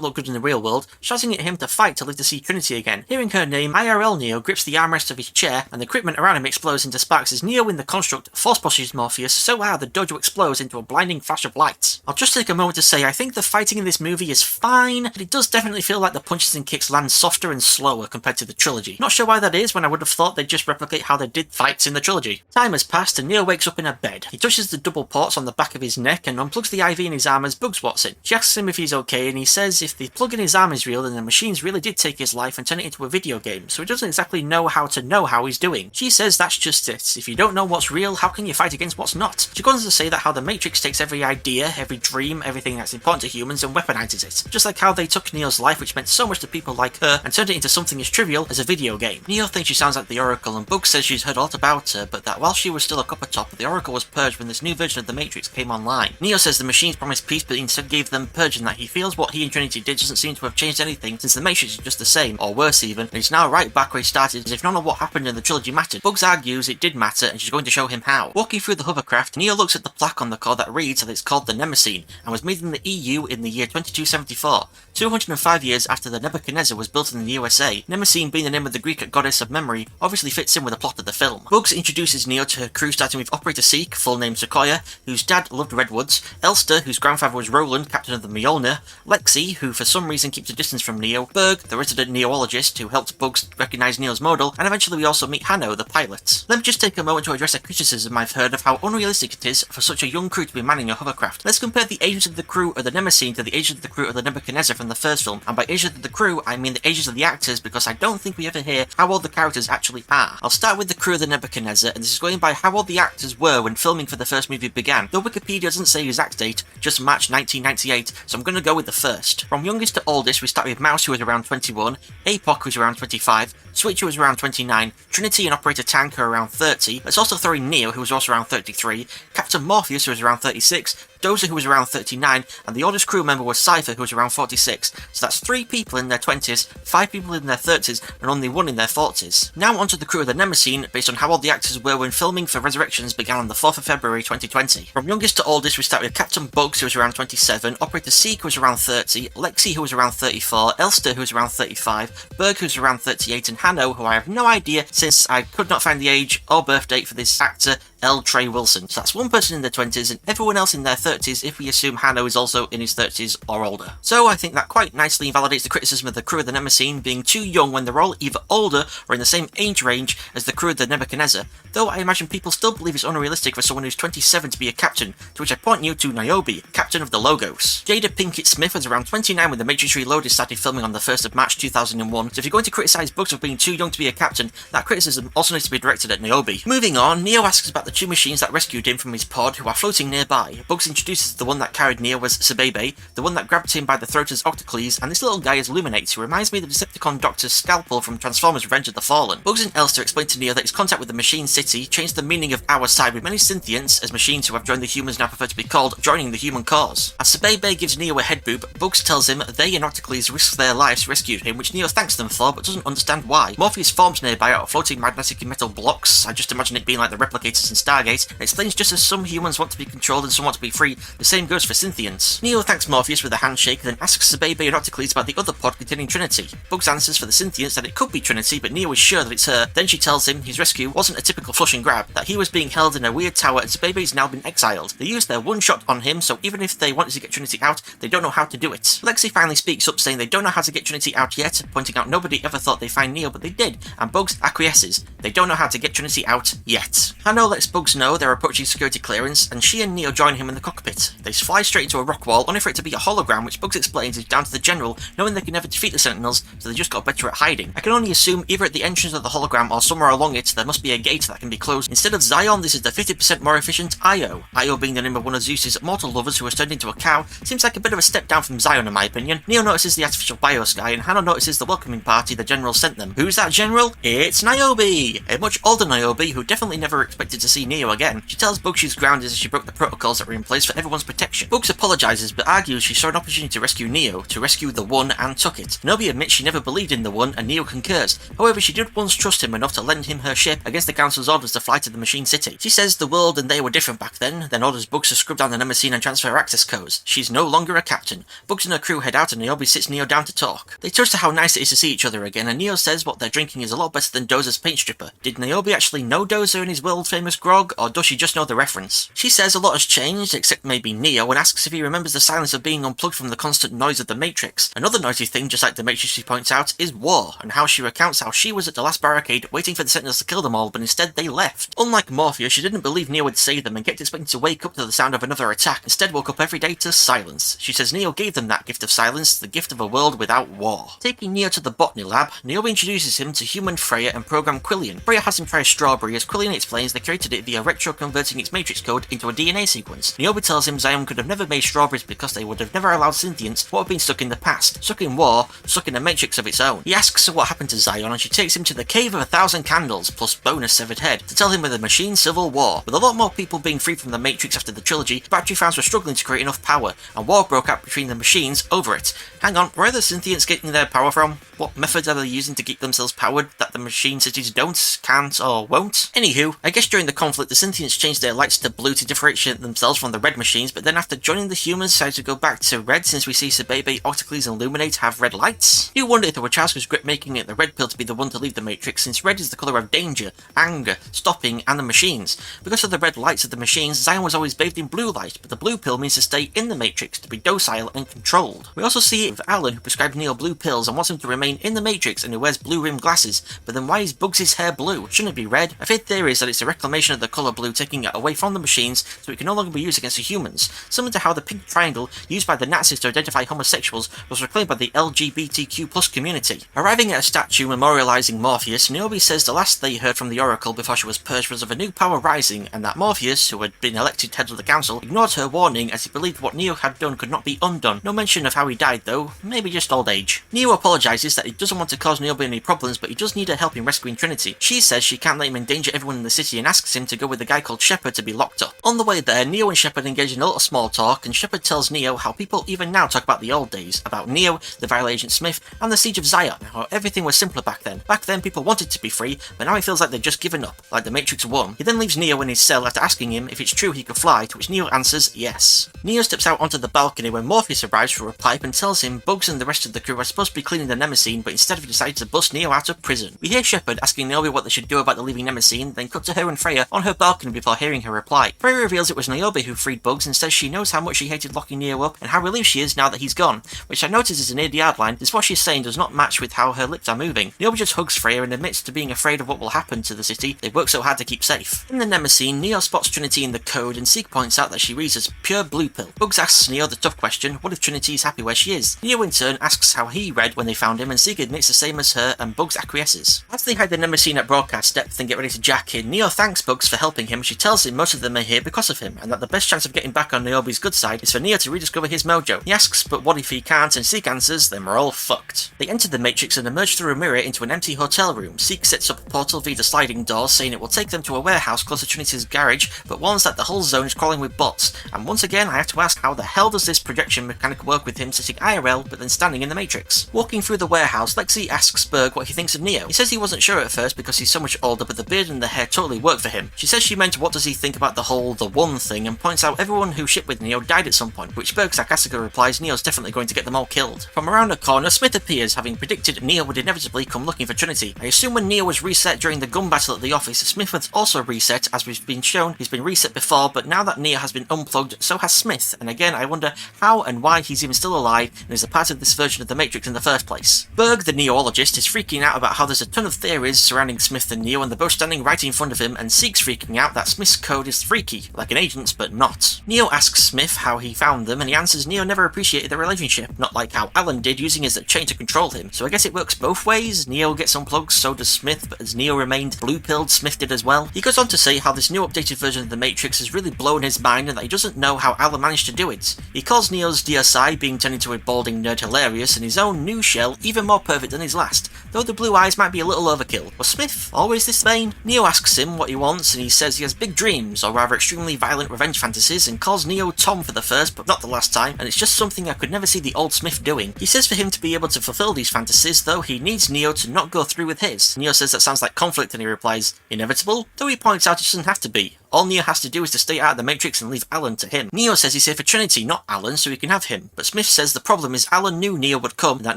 look good in the real world, shouting at him to fight to live to see Trinity again. Hearing her name, IRL Neo grips the armrest of his chair, and the equipment around him explodes into sparks as Neo in the construct force pushes Morpheus so hard the dojo explodes into a blinding flash of light. I'll just take a moment to say I think the fighting in this movie is fine, but it does definitely feel like the punches and kicks land softer and slower compared to the trilogy. Not sure why that is when I would have thought they'd just replicate how they did fights in the trilogy. Time has passed and Neo wakes up in a bed. He touches the double ports on the back of his neck and unplugs the IV in his arm as Bugs walks in. She asks him if he's okay and he says if the plug in his arm is real then the machines really did take his life and turn it into a video game, so he doesn't exactly know how he's doing. She says that's just it. If you don't know what's real, how can you fight against what's not? She goes on to say that how the Matrix takes every idea, every dream, everything that's important to humans and weaponizes it. Just like how they took Neo's life, which meant so much to people like her, and turned it into something as trivial as a video game. Neo thinks she sounds like the Oracle, and Bugs says she's heard a lot about her, but that while she was still a copper top, the Oracle was purged when this new version of the Matrix came online. Neo says the machines promised peace, but instead gave them purge, and that he feels what he and Trinity did doesn't seem to have changed anything, since the Matrix is just the same, or worse even, and it's now right back where he started, as if none of what happened in the trilogy mattered. Bugs argues it did matter, and she's going to show him how. Walking through the hovercraft, Neo looks at the plaque on the core that reads that it's called the Nemesine, and was made in the EU in the year 2274, 205 years after the Nebuchadnezzar was built in the USA. Nemesine, being the name of the Greek goddess of memory, obviously fits in with the plot of the film. Bugs introduces Neo to her crew, starting with Operator Seek, full name Sequoia, whose dad loved redwoods, Elster, whose grandfather was Roland, captain of the Mjolnir, Lexi, who for some reason keeps a distance from Neo, Berg, the resident neologist who helped Bugs recognize Neo's model, and eventually we also meet Hanno, the pilot. Let me just take a moment to address a criticism I've heard of how unrealistic it is for such a young crew to be manning a hovercraft. Let's compare the ages of the crew of the Nemesine to the ages of the crew of the Nebuchadnezzar from the first film, and by ages of the crew I mean the ages of the actors, because I don't think we ever hear how old the characters actually are. I'll start with the crew of the Nebuchadnezzar, and this is going by how old the actors were when filming for the first movie began, though Wikipedia doesn't say exact date, just March 1998, so I'm going to go with the first. From youngest to oldest we start with Mouse, who was around 21, Apoc, who was around 25, Switch, who was around 29, Trinity and Operator Tank, who are around 30, let's also throw in Neo, who was also around 33, Captain Morpheus, who was around 36, Dozer, who was around 39, and the oldest crew member was Cypher, who was around 46, so that's 3 people in their 20s, 5 people in their 30s, and only 1 in their 40s. Now onto the crew of the Nemesine, based on how old the actors were when filming for Resurrections began on the 4th of February 2020. From youngest to oldest we start with Captain Bugs, who was around 27, Operator Seek, who was around 30, Lexi, who was around 34, Elster, who was around 35, Berg, who was around 38, and Hanno, who I have no idea since I could not find the age or birth date for this actor, L. Trey Wilson. So that's 1 person in their 20s and everyone else in their 30s if we assume Hanno is also in his 30s or older. So I think that quite nicely invalidates the criticism of the crew of the Nemesine being too young when they're all either older or in the same age range as the crew of the Nebuchadnezzar, though I imagine people still believe it's unrealistic for someone who's 27 to be a captain, to which I point you to Niobe, captain of the Logos. Jada Pinkett Smith was around 29 when the Matrix Reloaded started filming on the 1st of March 2001, so if you're going to criticise Bugs for being too young to be a captain, that criticism also needs to be directed at Niobe. Moving on, Neo asks about the 2 machines that rescued him from his pod, who are floating nearby. Bugs introduces the one that carried Neo as Sebebe, the one that grabbed him by the throat as Octocles, and this little guy is Luminates, who reminds me of the Decepticon Doctor Scalpel from Transformers Revenge of the Fallen. Bugs and Elster explain to Neo that his contact with the Machine City changed the meaning of our side, with many Synthients, as machines who have joined the humans now prefer to be called, joining the human cause. As Sebebe gives Neo a head boob, Bugs tells him they and Octocles risked their lives to rescue him, which Neo thanks them for, but doesn't understand why. Morpheus forms nearby out of floating magnetic metal blocks, I just imagine it being like the replicators in Stargate, and explains just as some humans want to be controlled and some want to be free, the same goes for Synthients. Neo thanks Morpheus with a handshake, then asks Sebebe and Octocles about the other pod containing Trinity. Bugs answers for the Synthients that it could be Trinity, but Neo is sure that it's her. Then she tells him his rescue wasn't a typical flush and grab, that he was being held in a weird tower and Sebebe's now been exiled. They used their one shot on him, so even if they wanted to get Trinity out, they don't know how to do it. Lexi finally speaks up, saying they don't know how to get Trinity out yet, pointing out nobody ever thought they'd find Neo, but they did, and Bugs acquiesces. They don't know how to get Trinity out yet. Hanno lets Bugs know they're approaching security clearance, and she and Neo join him in the cockpit. They fly straight into a rock wall, only for it to be a hologram, which Bugs explains is down to the General, knowing they can never defeat the Sentinels, so they just got better at hiding. I can only assume either at the entrance of the hologram or somewhere along it there must be a gate that can be closed. Instead of Zion, this is the 50% more efficient Io. Io being the name of one of Zeus's mortal lovers who was turned into a cow, seems like a bit of a step down from Zion in my opinion. Neo notices the artificial biosky, and Hanno notices the welcoming party the General sent them. Who's that General? It's Niobe! A much older Niobe who definitely never expected to see Neo again. She tells Bugs she's grounded as she broke the protocols that were in place for everyone's protection. Bugs apologizes but argues she saw an opportunity to rescue Neo, to rescue the One, and took it. Nobby admits she never believed in the One, and Neo concurs. However, she did once trust him enough to lend him her ship against the Council's orders to fly to the Machine City. She says the world and they were different back then orders Bugs to scrub down the Nemesis and transfer her access codes. She's no longer a captain. Bugs and her crew head out and Niobe sits Neo down to talk. They touch to how nice it is to see each other again, and Neo says what they're drinking is a lot better than Dozer's paint stripper. Did Niobe actually know Dozer and his world-famous grog, or does she just know the reference? She says a lot has changed, except maybe Neo, and asks if he remembers the silence of being unplugged from the constant noise of the Matrix. Another noisy thing, just like the Matrix, she points out, is war, and how she recounts how she was at the last barricade waiting for the Sentinels to kill them all, but instead they left. Unlike Morpheus, she didn't believe Neo would save them and kept expecting to wake up to the sound of another attack, instead woke up every day to silence. She says Neo gave them that gift of silence, the gift of a world without war. Taking Neo to the botany lab, Neo introduces him to human Freya and program Quillian. Freya has him try a strawberry, as Quillian explains they created it via retro-converting its matrix code into a DNA sequence. Niobe tells him Zion could have never made strawberries because they would have never allowed Synthients what have been stuck in the past, stuck in war, stuck in a matrix of its own. He asks her what happened to Zion, and she takes him to the Cave of 1,000 Candles, plus bonus severed head, to tell him of the Machine Civil War. With a lot more people being freed from the Matrix after the trilogy, battery fans were struggling to create enough power, and war broke out between the machines over it. Hang on, where are the Synthients getting their power from? What methods are they using to keep themselves powered that the machine cities don't, can't, or won't? Anywho, I guess during the conflict the Synthients changed their lights to blue to differentiate themselves from the red machines, but then after joining the humans decided to go back to red since we see Sebebe, Octocles, and Luminate have red lights? You wonder if the Wachowski's grip making it the red pill to be the one to leave the Matrix, since red is the colour of danger, anger, stopping, and the machines. Because of the red lights of the machines, Zion was always bathed in blue light, but the blue pill means to stay in the Matrix, to be docile and controlled. We also see it with Alan, who prescribed Neo blue pills and wants him to remain in the Matrix and who wears blue rimmed glasses, but then why is Bugs' hair blue? Shouldn't it be red? A fifth theory is that it's a reclamation of the colour blue, taking it away from the machines so it can no longer be used against the humans, similar to how the pink triangle used by the Nazis to identify homosexuals was reclaimed by the LGBTQ+ community. Arriving at a statue memorialising Morpheus, Niobe says the last they heard from the Oracle before she was purged was of a new power rising, and that Morpheus, who had been elected head of the council, ignored her warning as he believed what Neo had done could not be undone. No mention of how he died though, maybe just old age. Neo apologises that he doesn't want to cause Niobe any problems, but he does need her help in rescuing Trinity. She says she can't let him endanger everyone in the city and asks him to go with a guy called Shepard to be locked up. On the way there, Neo and Shepard engage in a little small talk, and Shepard tells Neo how people even now talk about the old days, about Neo, the Viral Agent Smith, and the Siege of Zion, how everything was simpler back then. Back then people wanted to be free, but now he feels like they've just given up, like the Matrix won. He then leaves Neo in his cell after asking him if it's true he could fly, to which Neo answers yes. Neo steps out onto the balcony when Morpheus arrives for a pipe and tells him Bugs and the rest of the crew are supposed to be cleaning the Nemesis, but instead have decided to bust Neo out of prison. We hear Shepard asking Niobe what they should do about the leaving Nemesis, then cut to her and Freya on her balcony before hearing her reply. Freya reveals it was Niobe who freed Bugs and says she knows how much she hated locking Neo up and how relieved she is now that he's gone, which I notice is an ADR line, as what she's saying does not match with how her lips are moving. Niobe just hugs Freya and admits to being afraid of what will happen to the city they've worked so hard to keep safe. In the Nemesis, Neo spots Trinity in the code and Seek points out that she reads as pure blue pill. Bugs asks Neo the tough question, what if Trinity is happy where she is? Neo in turn asks how he read when they found him, and Seek admits the same as her, and Bugs acquiesces. As they hide the Nemesis at broadcast depth and get ready to jack in, Neo thanks Bugs for helping him. She tells him most of them are here because of him, and that the best chance of getting back on Niobe's good side is for Neo to rediscover his mojo. He asks, but what if he can't, and Seek answers, then we're all fucked. They enter the Matrix and emerge through a mirror into an empty hotel room. Seek sets up a portal via the sliding doors, saying it will take them to a warehouse close to Trinity's garage, but warns that the whole zone is crawling with bots. And once again, I have to ask, how the hell does this projection mechanic work with him sitting IRL but then standing in the Matrix? Walking through the warehouse, Lexi asks Berg what he thinks of Neo. He says he wasn't sure at first because he's so much older, but the beard and the hair totally work for him. She says she meant what does he think about the whole the one thing, and points out everyone who shipped with Neo died at some point, which Berg sarcastically replies Neo's definitely going to get them all killed. From around a corner, Smith appears, having predicted Neo would inevitably come looking for Trinity. I assume when Neo was reset during the gun battle at the office, Smith was also reset, as we've been shown he's been reset before, but now that Neo has been unplugged, so has Smith, and again I wonder how and why he's even still alive and is a part of this version of the Matrix in the first place. Berg, the Neologist, is freaking out about how there's a ton of theories surrounding Smith and Neo, and they're both standing right in front of him, and Seek's freaking out that Smith's code is freaky, like an agent's but not. Neo asks Smith how he found them, and he answers Neo never appreciated the relationship, not like how Alan did, using his chain to control him, so I guess it works both ways. Neo gets unplugged, so does Smith, but as Neo remained blue-pilled, Smith did as well. He goes on to say how this new updated version of the Matrix has really blown his mind and that he doesn't know how Alan managed to do it. He calls Neo's DSI, being turned into a balding nerd, hilarious, and his own new shell even more perfect than his last, though the blue eyes might be a little overkill. Was Smith always this vain? Neo asks him what he wants, once, and he says he has big dreams, or rather extremely violent revenge fantasies, and calls Neo Tom for the first but not the last time, and it's just something I could never see the old Smith doing. He says for him to be able to fulfill these fantasies, though, he needs Neo to not go through with his. Neo says that sounds like conflict, and he replies, inevitable? Though he points out it doesn't have to be. All Neo has to do is to stay out of the Matrix and leave Alan to him. Neo says he's here for Trinity, not Alan, so he can have him. But Smith says the problem is Alan knew Neo would come, and that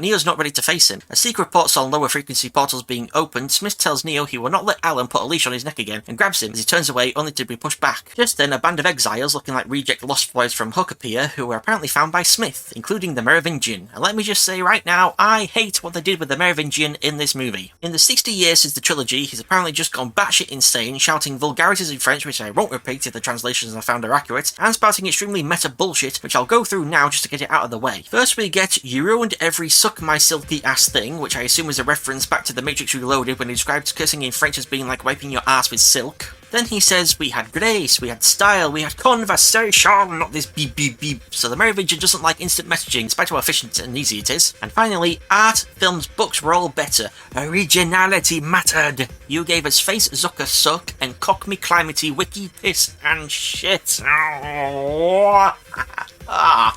Neo's not ready to face him. As Seek reports on lower frequency portals being opened, Smith tells Neo he will not let Alan put a leash on his neck again, and grabs him as he turns away, only to be pushed back. Just then, a band of exiles looking like reject Lost Boys from Hook appear, who were apparently found by Smith, including the Merovingian. And let me just say right now, I hate what they did with the Merovingian in this movie. In the 60 years since the trilogy, he's apparently just gone batshit insane, shouting vulgarities in French, which I won't repeat if the translations I found are accurate, and spouting extremely meta bullshit, which I'll go through now just to get it out of the way. First we get, you ruined every suck my silky ass thing, which I assume is a reference back to The Matrix Reloaded when he described cursing in French as being like wiping your ass with silk. Then he says, we had grace, we had style, we had conversation, not this beep beep beep. So the Merovingian doesn't like instant messaging, despite how efficient and easy it is. And finally, art, films, books were all better. Originality mattered. You gave us face Zucker suck and cock me climate wiki piss and shit.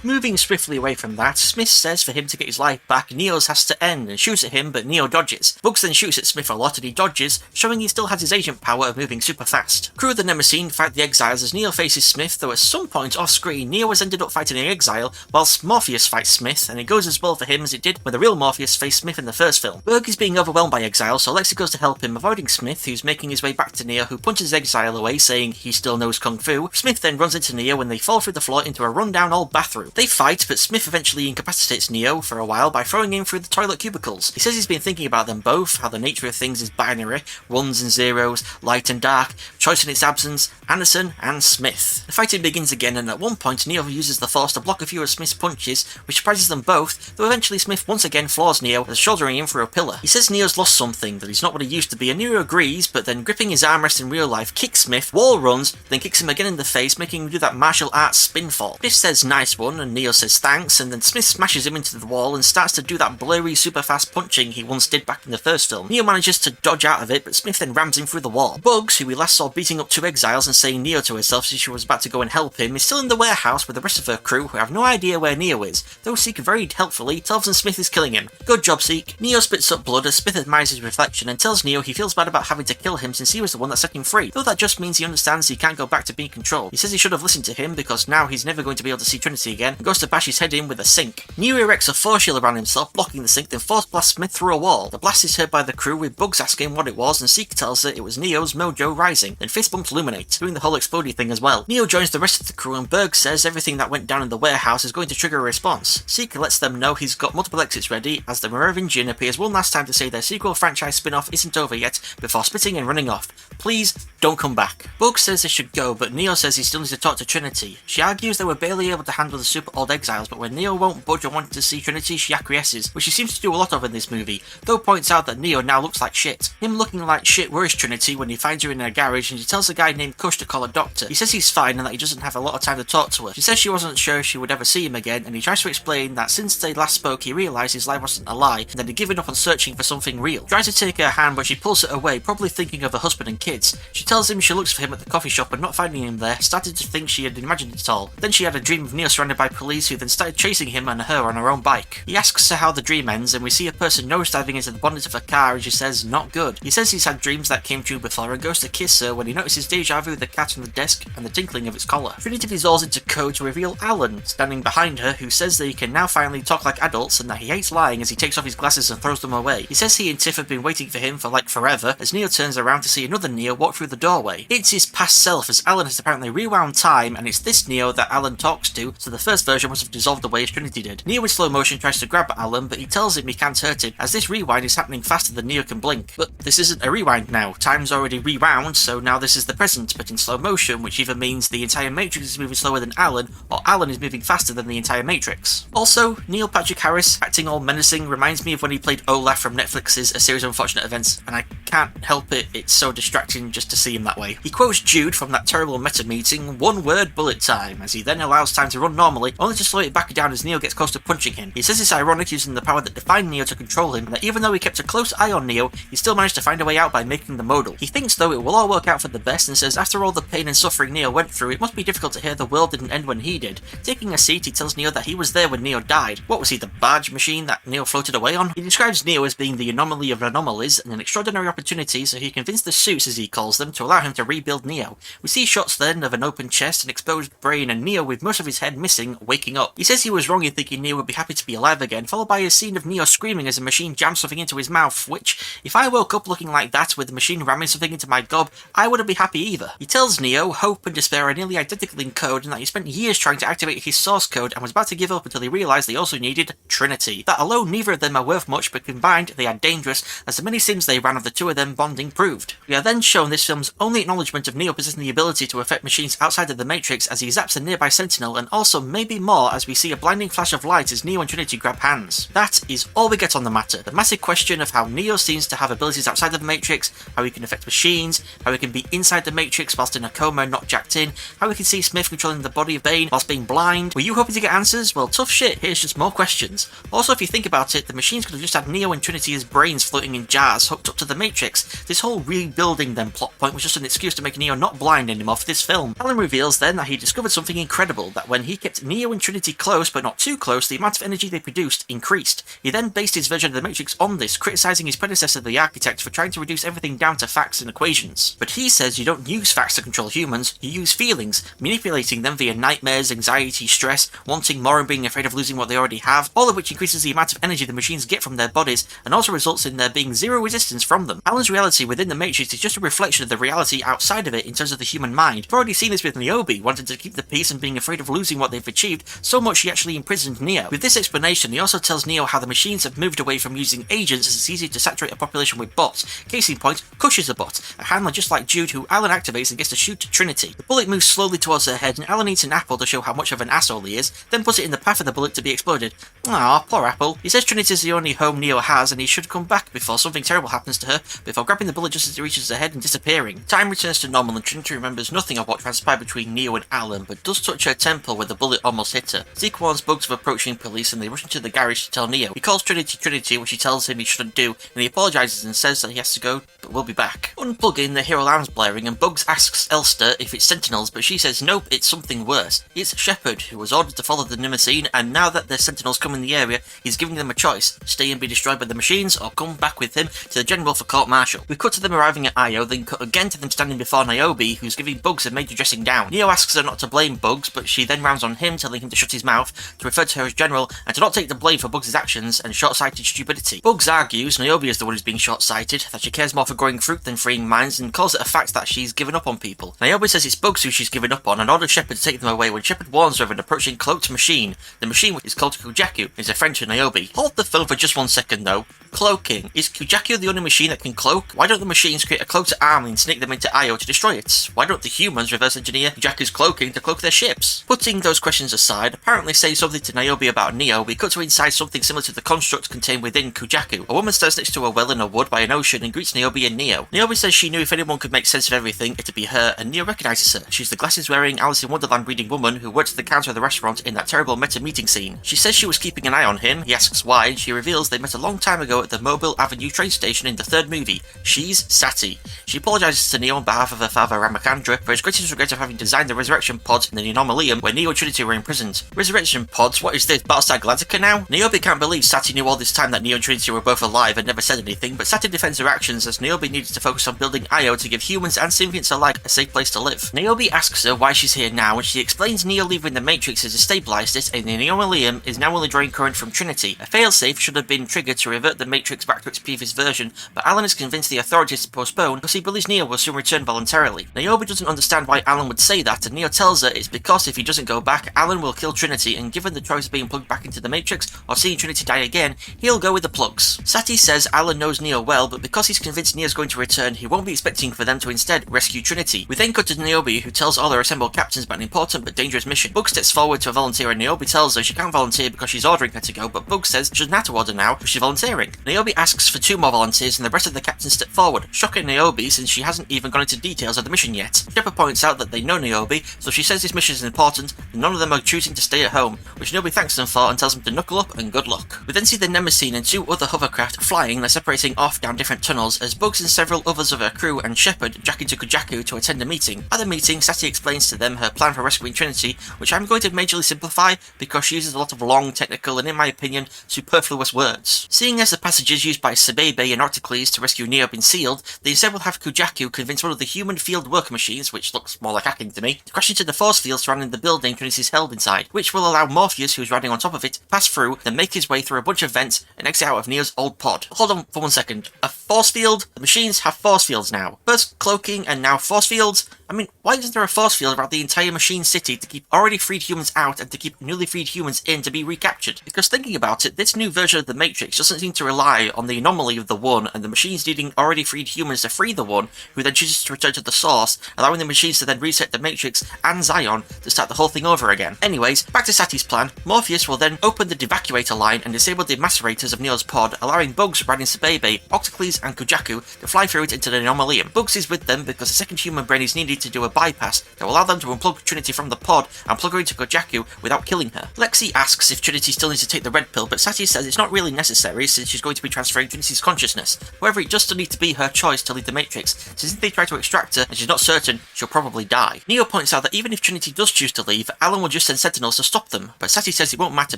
Moving swiftly away from that, Smith says for him to get his life back, Neo's has to end and shoots at him, but Neo dodges. Bugs then shoots at Smith a lot and he dodges, showing he still has his agent power of moving super fast. Crew of the Nemesis fight the exiles as Neo faces Smith, though at some point off screen, Neo has ended up fighting an exile, whilst Morpheus fights Smith, and it goes as well for him as it did when the real Morpheus faced Smith in the first film. Berg is being overwhelmed by exiles, so Lexi goes to help him, avoiding Smith, who's making his way back to Neo, who punches exile away, saying he still knows Kung Fu. Smith then runs into Neo when they fall through the floor into a rundown old bathroom. They fight, but Smith eventually incapacitates Neo for a while by throwing him through the toilet cubicles. He says he's been thinking about them both, how the nature of things is binary, ones and zeros, light and dark, choice in its absence, Anderson and Smith. The fighting begins again, and at one point Neo uses the force to block a few of Smith's punches, which surprises them both, though eventually Smith once again floors Neo as shouldering him through a pillar. He says Neo's lost something, that he's not what he used to be, and Neo agrees, but then gripping his armrest in real life, kicks Smith, wall runs, then kicks him again in the face, making him do that martial arts spin fall. Smith says nice one, and Neo says thanks, and then Smith smashes him into the wall and starts to do that blurry super fast punching he once did back in the first film. Neo manages to dodge out of it, but Smith then rams him through the wall. Bugs, who we last saw beating up two exiles and saying Neo to herself as she was about to go and help him, is still in the warehouse with the rest of her crew who have no idea where Neo is, though Seek very helpfully tells them Smith is killing him. Good job, Seek. Neo spits up blood as Smith admires his reflection and tells Neo he feels bad about having to kill him since he was the one that set him free, though that just means he understands he can't go back to being controlled. He says he should have listened to him because now he's never going to be able to see Trinity again, and goes to bash his head in with a sink. Neo erects a force shield around himself, blocking the sink, then force blasts Smith through a wall. The blast is heard by the crew, with Bugs asking what it was, and Seek tells her it was Neo's mojo rising. Then fist bumps Illuminate, doing the whole explodey thing as well. Neo joins the rest of the crew, and Berg says everything that went down in the warehouse is going to trigger a response. Seek lets them know he's got multiple exits ready, as the Merovingian appears one last time to say their sequel franchise spin-off isn't over yet, before spitting and running off. Please, don't come back. Bugs says they should go, but Neo says he still needs to talk to Trinity. She argues they were barely able to handle the super old exiles, but when Neo won't budge on wanting to see Trinity, she acquiesces, which she seems to do a lot of in this movie, though points out that Neo now looks like shit. Him looking like shit worries Trinity when he finds her in her garage, and she tells a guy named Kush to call a doctor. He says he's fine and that he doesn't have a lot of time to talk to her. She says she wasn't sure if she would ever see him again, and he tries to explain that since they last spoke he realised his life wasn't a lie, and that he'd given up on searching for something real. He tries to take her hand, but she pulls it away, probably thinking of her husband and kids. She tells him she looks for him at the coffee shop, and not finding him there, started to think she had imagined it all. Then she had a dream of Neo surrounded by police, who then started chasing him and her on her own bike. He asks her how the dream ends, and we see a person nosediving into the bonnet of a car, and she says, not good. He says he's had dreams that came true before, and goes to kiss her when he notices deja vu, the cat on the desk, and the tinkling of its collar. Trinity dissolves into code to reveal Alan, standing behind her, who says that he can now finally talk like adults, and that he hates lying as he takes off his glasses and throws them away. He says he and Tiff have been waiting for him for like forever, as Neo turns around to see another Neo walk through the doorway. It's his past self, as Alan has apparently rewound time, and it's this Neo that Alan talks to, so the first version must have dissolved away as Trinity did. Neo in slow motion tries to grab Alan, but he tells him he can't hurt him, as this rewind is happening faster than Neo can blink. But this isn't a rewind now, time's already rewound, so now this is the present, but in slow motion, which either means the entire Matrix is moving slower than Alan, or Alan is moving faster than the entire Matrix. Also, Neil Patrick Harris, acting all menacing, reminds me of when he played Olaf from Netflix's A Series of Unfortunate Events, and I can't help it, it's so distracting acting just to see him that way. He quotes Jude from that terrible meta meeting, "one word, bullet time," as he then allows time to run normally, only to slow it back down as Neo gets close to punching him. He says it's ironic using the power that defined Neo to control him, and that even though he kept a close eye on Neo, he still managed to find a way out by making the modal. He thinks though it will all work out for the best, and says after all the pain and suffering Neo went through, it must be difficult to hear the world didn't end when he did. Taking a seat, he tells Neo that he was there when Neo died. What was he, the barge machine that Neo floated away on? He describes Neo as being the anomaly of anomalies and an extraordinary opportunity, so he convinced the suits, as he calls them, to allow him to rebuild Neo. We see shots then of an open chest, an exposed brain, and Neo with most of his head missing, waking up. He says he was wrong in thinking Neo would be happy to be alive again, followed by a scene of Neo screaming as a machine jams something into his mouth, which, if I woke up looking like that with the machine ramming something into my gob, I wouldn't be happy either. He tells Neo hope and despair are nearly identical in code, and that he spent years trying to activate his source code and was about to give up until he realised they also needed Trinity. That alone neither of them are worth much, but combined they are dangerous, as the many sims they ran of the two of them bonding proved. We are then shown this film's only acknowledgement of Neo possessing the ability to affect machines outside of the Matrix as he zaps a nearby Sentinel, and also maybe more as we see a blinding flash of light as Neo and Trinity grab hands. That is all we get on the matter. The massive question of how Neo seems to have abilities outside of the Matrix, how he can affect machines, how he can be inside the Matrix whilst in a coma and not jacked in, how we can see Smith controlling the body of Bane whilst being blind. Were you hoping to get answers? Well, tough shit, here's just more questions. Also, if you think about it, the machines could have just had Neo and Trinity as brains floating in jars hooked up to the Matrix. This whole rebuilding them plot point was just an excuse to make Neo not blind anymore for this film. Alan reveals then that he discovered something incredible, that when he kept Neo and Trinity close but not too close, the amount of energy they produced increased. He then based his version of the Matrix on this, criticising his predecessor, the Architect, for trying to reduce everything down to facts and equations. But he says you don't use facts to control humans, you use feelings, manipulating them via nightmares, anxiety, stress, wanting more and being afraid of losing what they already have, all of which increases the amount of energy the machines get from their bodies, and also results in there being zero resistance from them. Alan's reality within the Matrix is just a reflection of the reality outside of it in terms of the human mind. We've already seen this with Niobe, wanting to keep the peace and being afraid of losing what they've achieved, so much she actually imprisoned Neo. With this explanation, he also tells Neo how the machines have moved away from using agents as it's easy to saturate a population with bots. Case in point, Kush is a bot, a handler just like Jude who Alan activates and gets to shoot to Trinity. The bullet moves slowly towards her head and Alan eats an apple to show how much of an asshole he is, then puts it in the path of the bullet to be exploded. Aw, poor apple. He says Trinity's the only home Neo has and he should come back before something terrible happens to her, before grabbing the bullet just as it reaches her head and disappearing. Time returns to normal and Trinity remembers nothing of what transpired between Neo and Alan, but does touch her temple where the bullet almost hit her. Zeke warns Bugs of approaching police and they rush into the garage to tell Neo. He calls Trinity, which he tells him he shouldn't do, and he apologises and says that he has to go, but will be back. Unplugging, the hero alarm's blaring and Bugs asks Elster if it's Sentinels, but she says nope, it's something worse. It's Shepard, who was ordered to follow the Nimacine, and now that the Sentinels come in the area, he's giving them a choice: stay and be destroyed by the machines, or come back with him to the General for court-martial. We cut to them arriving at Io, then cut again to them standing before Niobe, who's giving Bugs a major dressing down. Neo asks her not to blame Bugs, but she then rounds on him, telling him to shut his mouth, to refer to her as General, and to not take the blame for Bugs' actions and short-sighted stupidity. Bugs argues Niobe is the one who's being short-sighted, that she cares more for growing fruit than freeing minds, and calls it a fact that she's given up on people. Niobe says it's Bugs who she's given up on, and orders Shepard to take them away when Shepard warns her of an approaching cloaked machine. The machine, which is called Kujaku, is a friend to Niobe. Hold the film for just 1 second though. Cloaking. Is Kujaku the only machine that can cloak? Why don't the machines create a cloaked army and sneak them into Io to destroy it? Why don't the humans reverse engineer Kujaku's cloaking to cloak their ships? Putting those questions aside, apparently saying something to Niobe about Neo, we cut to inside something similar to the construct contained within Kujaku. A woman stands next to a well in a wood by an ocean and greets Niobe and Neo. Niobe says she knew if anyone could make sense of everything, it'd be her, and Neo recognises her. She's the glasses-wearing, Alice in Wonderland reading woman who worked at the counter of the restaurant in that terrible meta-meeting scene. She says she was keeping an eye on him, he asks why, and she reveals they met a long time ago at the Mobile Avenue train station in the third movie. She's Sati. She apologises to Neo on behalf of her father Ramachandra for his greatest regret of having designed the resurrection pods in the Anomalium where Neo and Trinity were imprisoned. Resurrection pods? What is this, Battlestar Galactica now? Niobe can't believe Sati knew all this time that Neo and Trinity were both alive and never said anything, but Sati defends her actions as Niobe needed to focus on building Io to give humans and symbionts alike a safe place to live. Niobe asks her why she's here now, and she explains Neo leaving the Matrix has destabilised it, and the Anomalium is now only drawing current from Trinity. A failsafe should have been triggered to revert the Matrix back to its previous version, but Alan is convinced the authorities to postpone because he believes Neo will soon return voluntarily. Niobe doesn't understand why Alan would say that, and Neo tells her it's because if he doesn't go back, Alan will kill Trinity, and given the choice of being plugged back into the Matrix or seeing Trinity die again, he'll go with the plugs. Sati says Alan knows Neo well, but because he's convinced Neo's going to return, he won't be expecting for them to instead rescue Trinity. We then cut to Niobe, who tells all their assembled captains about an important but dangerous mission. Bugs steps forward to volunteer, and Niobe tells her she can't volunteer because she's ordering her to go, but Bugs says she doesn't have to order now because she's volunteering. Niobe asks for 2 more volunteers, and the rest of the captains step forward. Shocking Niobe, Niobe since she hasn't even gone into details of the mission yet. Shepard points out that they know Niobe, so she says this mission is important and none of them are choosing to stay at home, which Niobe thanks them for and tells them to knuckle up and good luck. We then see the Nemesis and 2 other hovercraft flying. They're separating off down different tunnels as Bugs and several others of her crew and Shepard jack into Kujaku to attend a meeting. At the meeting, Sati explains to them her plan for rescuing Trinity, which I'm going to majorly simplify because she uses a lot of long, technical and, in my opinion, superfluous words. Seeing as the passages used by Sabebe and Octocles to rescue Neo have been sealed, they instead will have Kujaku convince one of the human field worker machines, which looks more like hacking to me, to crash into the force field surrounding the building Trinity is held inside, which will allow Morpheus, who's riding on top of it, pass through, then make his way through a bunch of vents and exit out of Neo's old pod. Hold on for 1 second. A force field? The machines have force fields now. First cloaking and now force fields? I mean, why isn't there a force field around the entire machine city to keep already freed humans out and to keep newly freed humans in to be recaptured? Because thinking about it, this new version of the Matrix doesn't seem to rely on the anomaly of the One and the machines needing already freed humans to free the One, who then chooses to return to the source, allowing the machines to then reset the Matrix and Zion to start the whole thing over again. Anyways, back to Sati's plan. Morpheus will then open the devacuator line and disable the macerators of Neo's pod, allowing Bugs, riding Sabebe, Octocles and Kujaku to fly through it into the Anomalium. Bugs is with them because a second human brain is needed to do a bypass that will allow them to unplug Trinity from the pod and plug her into Kujaku without killing her. Lexi asks if Trinity still needs to take the red pill, but Sati says it's not really necessary since she's going to be transferring Trinity's consciousness. However, it does still need to be her choice to leave the Matrix, since if they try to extract her and she's not certain, she'll probably die. Neo points out that even if Trinity does choose to leave, Alan will just send Sentinels to stop them, but Sati says it won't matter